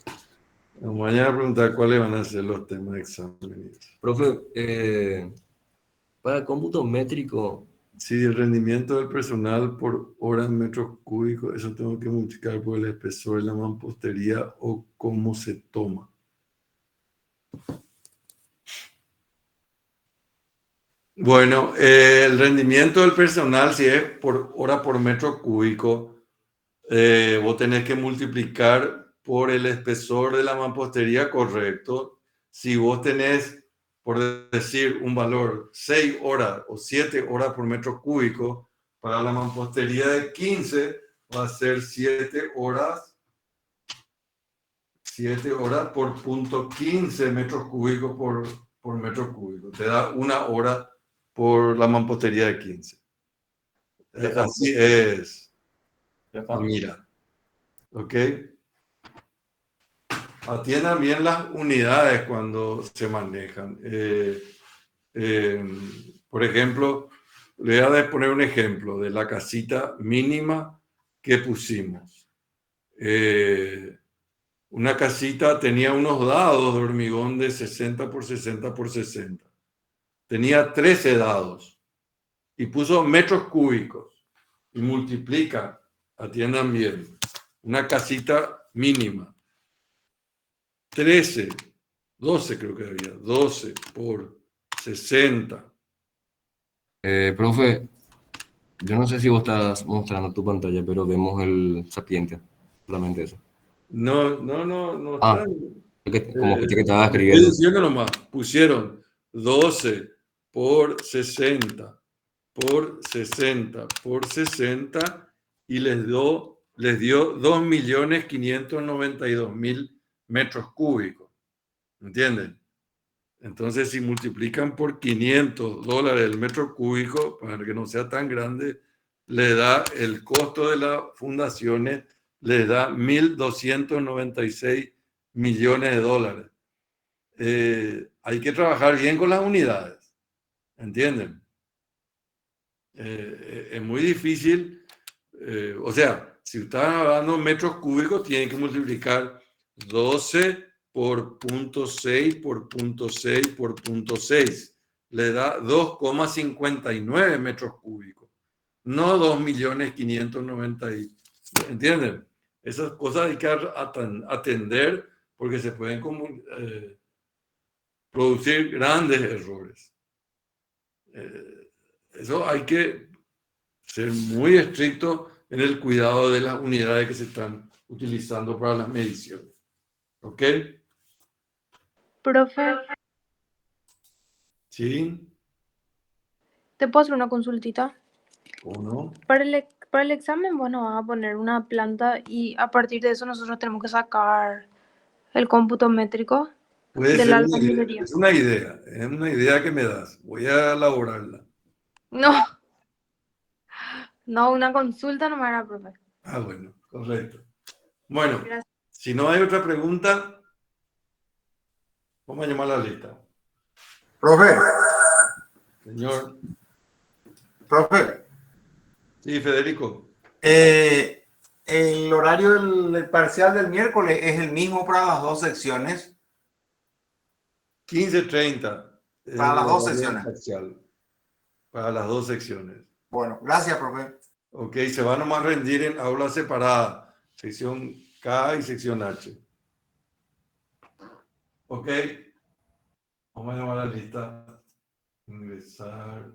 Vamos a preguntar cuáles van a ser los temas de examen. Profe, para el cómputo métrico, Sí, el rendimiento del personal por hora en metros cúbicos, eso tengo que multiplicar por el espesor de la mampostería o cómo se toma. Bueno, el rendimiento del personal, si es por hora por metro cúbico, vos tenés que multiplicar por el espesor de la mampostería, correcto. Si vos tenés, por decir, un valor 6 horas o 7 horas por metro cúbico, para la mampostería de 15 va a ser 7 horas por punto 15 metros cúbicos por metro cúbico. Te da 1 hora por la mampostería de 15. Así es. Ya está. Mira. ¿Ok? Atiendan bien las unidades cuando se manejan. Por ejemplo, le voy a poner un ejemplo de la casita mínima que pusimos. Una casita tenía unos dados de hormigón de 60 por 60 por 60. Tenía 13 dados y puso metros cúbicos y multiplica, atiendan bien, una casita mínima. 13, 12 creo que había, 12 por 60. profe, yo no sé si vos estás mostrando tu pantalla, pero vemos el Sapiente, solamente eso. No Ah, están. como escuché que estaba Estoy escribiendo. diciendo nomás, pusieron 12 por 60 por 60 por 60 y les dio 2.592.000 metros cúbicos. ¿Entienden? Entonces, si multiplican por $500 el metro cúbico, para que no sea tan grande, le da el costo de las fundaciones, le da 1.296 millones de dólares. Hay que trabajar bien con las unidades, ¿entienden? Es muy difícil, o sea, si están hablando de metros cúbicos, tienen que multiplicar 12 por 0.6 por 0.6 por 0.6. Le da 2,59 metros cúbicos, no 2.590.000. ¿Entienden? Esas cosas hay que atender porque se pueden producir grandes errores. Eso hay que ser muy estricto en el cuidado de las unidades que se están utilizando para las mediciones. ¿Ok? Profe, ¿Sí? ¿te puedo hacer una consultita? ¿O no? Para el examen, bueno, vas a poner una planta y a partir de eso nosotros tenemos que sacar el cómputo métrico Puede de ser la una idea. albañilería. Es una idea que me das. Voy a elaborarla. No, no, una consulta no me era, profe. Ah, bueno, correcto. Bueno, Gracias. Si no hay otra pregunta, vamos a llamar a la lista. Profe, Señor. profe, Sí, Federico. el horario del parcial del miércoles es el mismo para las dos secciones. 15:30. Para las dos horario secciones. parcial. Para las dos secciones. Bueno, gracias, profe. Ok, se va nomás a rendir en aula separada. Sección K y sección H. Ok. Vamos a llamar a la lista. Ingresar.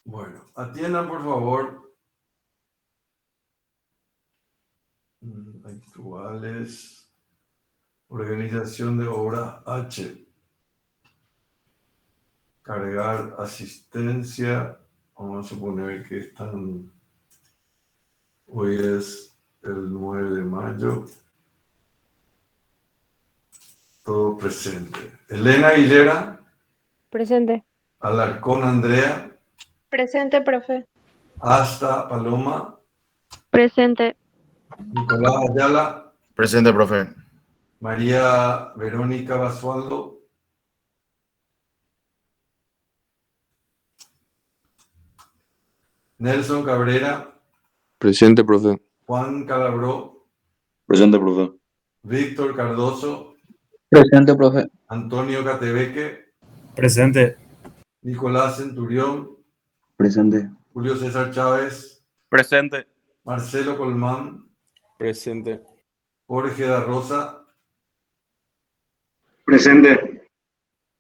Bueno, atiendan por favor. Actuales. Organización de obra H. Cargar asistencia. Vamos a suponer que están. Hoy es el 9 de mayo. Todo presente. Elena Aguilera. Presente. Alarcón Andrea. Presente, profe. Asta Paloma. Presente. Nicolás Ayala. Presente, profe. María Verónica Basualdo. Nelson Cabrera. Presente, profe. Juan Calabró. Presente, profe. Víctor Cardoso. Presente, profe. Antonio Catebeque. Presente. Nicolás Centurión. Presente. Julio César Chávez. Presente. Marcelo Colmán. Presente. Jorge da Rosa. Presente.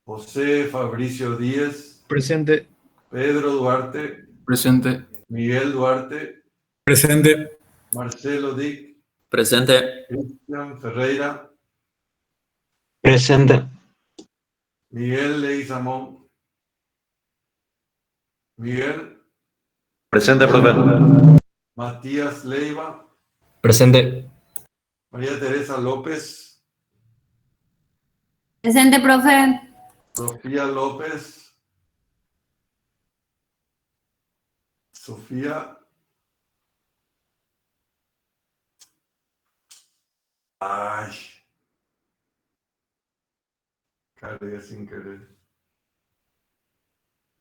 José Fabricio Díez. Presente. Pedro Duarte. Presente. Miguel Duarte. Presente. Marcelo Dick. Presente. Cristian Ferreira. Presente. Miguel Leguizamón. Miguel. Presente, profe. Matías Leiva. Presente. María Teresa López. Presente, profe. Sofía López. Sofía. Ay. Cargué sin querer.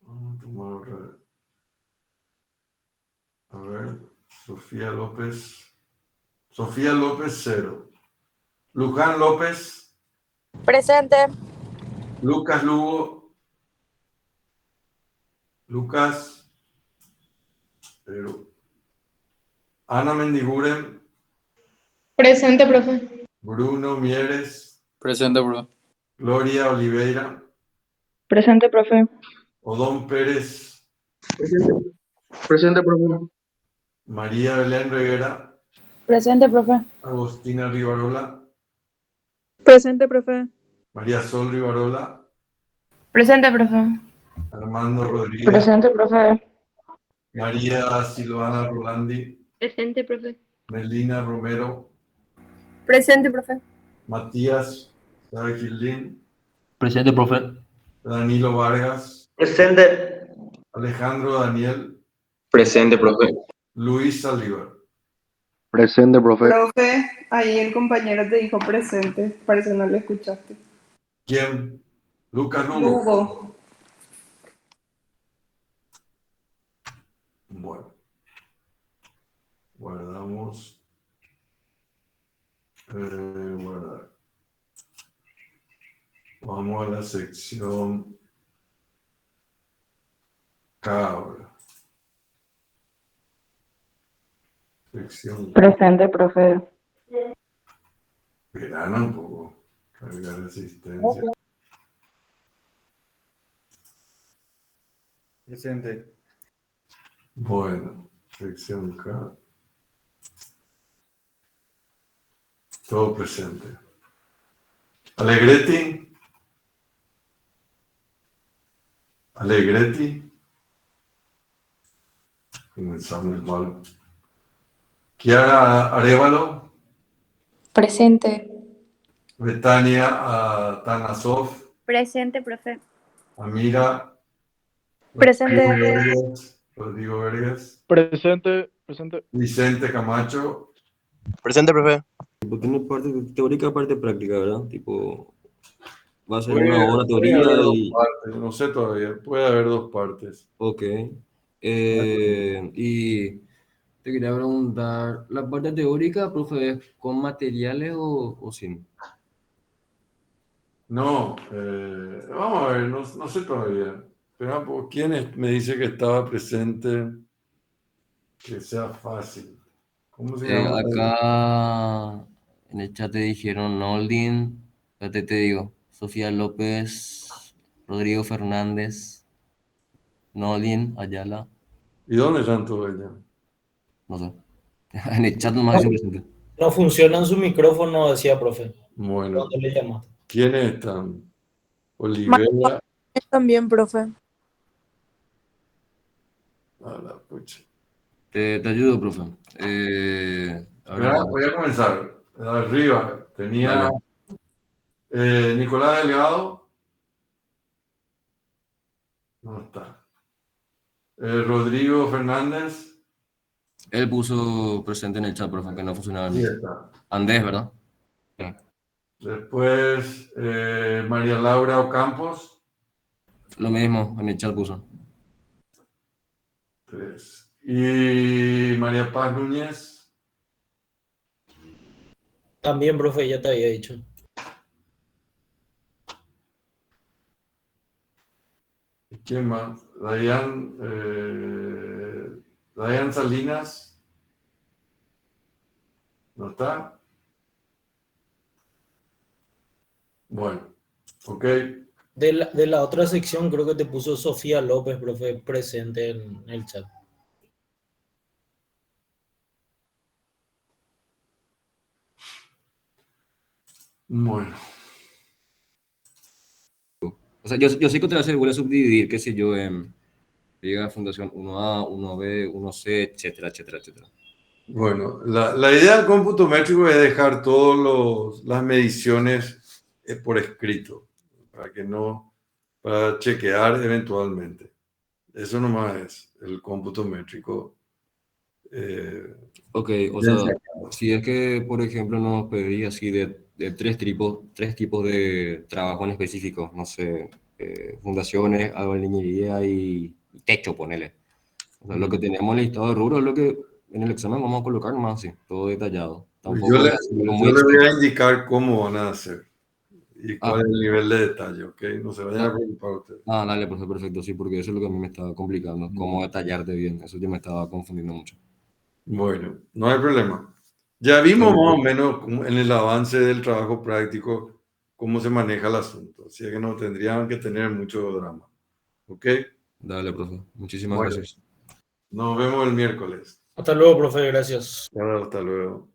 Vamos a tomar otra vez. A ver. Sofía López. Sofía López 0. Luján López. Presente. Lucas Lugo. Lucas. Pero. Ana Mendiguren. Presente, profe. Bruno Mieres. Presente, bro. Gloria Oliveira. Presente, profe. Odón Pérez. Presente, profe. María Belén Reguera. Presente, profe. Agostina Rivarola. Presente, profe. María Sol Rivarola. Presente, profe. Armando Rodríguez. Presente, profe. María Silvana Rolandi. Presente, profe. Melina Romero. Presente, profe. Matías Sargilín. Presente, profe. Danilo Vargas. Presente. Alejandro Daniel. Presente, profe. Luis Saldívar. Presente, profe. Profe, ahí el compañero te dijo presente. Parece que no lo escuchaste. ¿Quién? Lucas Lugo. Lugo. Bueno. Guardamos. Guardar. Vamos a la sección K ahora. Sección K. Presente, profe. Verano un poco. Cargar asistencia. Presente. Bueno, sección K. Todo presente. Alegretti. Alegretti. Comenzamos mal. Kiara Arevalo. Presente. Betania Tanasov. Presente, profe. Amira. Presente. Rodríguez, Rodrigo Vergas, Presente. Vicente Camacho, Presente, profe. Tipo, tiene parte teórica y parte práctica, ¿verdad? Tipo, va a ser puede, una hora puede haber teoría dos y... partes, no sé todavía, puede haber dos partes. Ok. Y te quería preguntar, ¿la parte teórica, profe, es con materiales o sin? No, vamos a ver, no sé todavía. Pero me dice que estaba presente? Que sea fácil. ¿Cómo se llama? Acá en el chat te dijeron Noldin, espérate, te digo, Sofía López, Rodrigo Fernández, Noldin, Ayala, ¿Y dónde están todos ellos? no sé. En el chat nomás dicen presente. No funciona en su micrófono, decía profe, Bueno, cuando le llamaste. ¿quiénes están? Olivera, También, profe. a la pucha. Te ayudo, profe. A ver, Voy a comenzar. Arriba tenía dale. Nicolás Delgado, no está. Rodrigo Fernández, Él puso presente en el chat, profe, que no funcionaba el sí mic. está. Andrés, ¿verdad? Después María Laura Ocampos, Lo mismo, en el chat puso. 3. Y María Paz Núñez, También, profe, ya te había dicho. ¿quién más? Dayan Salinas, ¿no está? Bueno, ok. De la otra sección creo que te puso Sofía López, profe, presente en el chat. Bueno, O sea, yo sé que otra vez se vuelve a subdividir, qué sé yo, en Liga Fundación 1A, 1B, 1C, etcétera, etcétera, etcétera. bueno, la idea del cómputo métrico es dejar todas las mediciones por escrito, para chequear eventualmente. Eso nomás es el cómputo métrico. Ok, o sea, si es que, por ejemplo, nos pedí así de tres tipos de trabajo en específico, no sé, fundaciones, albañilería y techo, ponele. O sea, lo que tenemos en el listado de rubro es lo que en el examen vamos a colocar nomás así, todo detallado. Tampoco es así algo muy Yo le voy a extenso. indicar cómo van a hacer y cuál Ah, es el nivel de detalle, ¿ok? No se vaya a ah, preocupar usted. dale, profe, perfecto, sí, porque eso es lo que a mí me estaba complicando, cómo detallarte bien, eso ya me estaba confundiendo mucho. Bueno, no hay problema. Ya vimos Dale, más o profe. menos en el avance del trabajo práctico cómo se maneja el asunto, así que no tendrían que tener mucho drama, ¿ok? Dale, profe, muchísimas Bueno, gracias. nos vemos el miércoles. Hasta luego, profe, gracias. Hasta luego.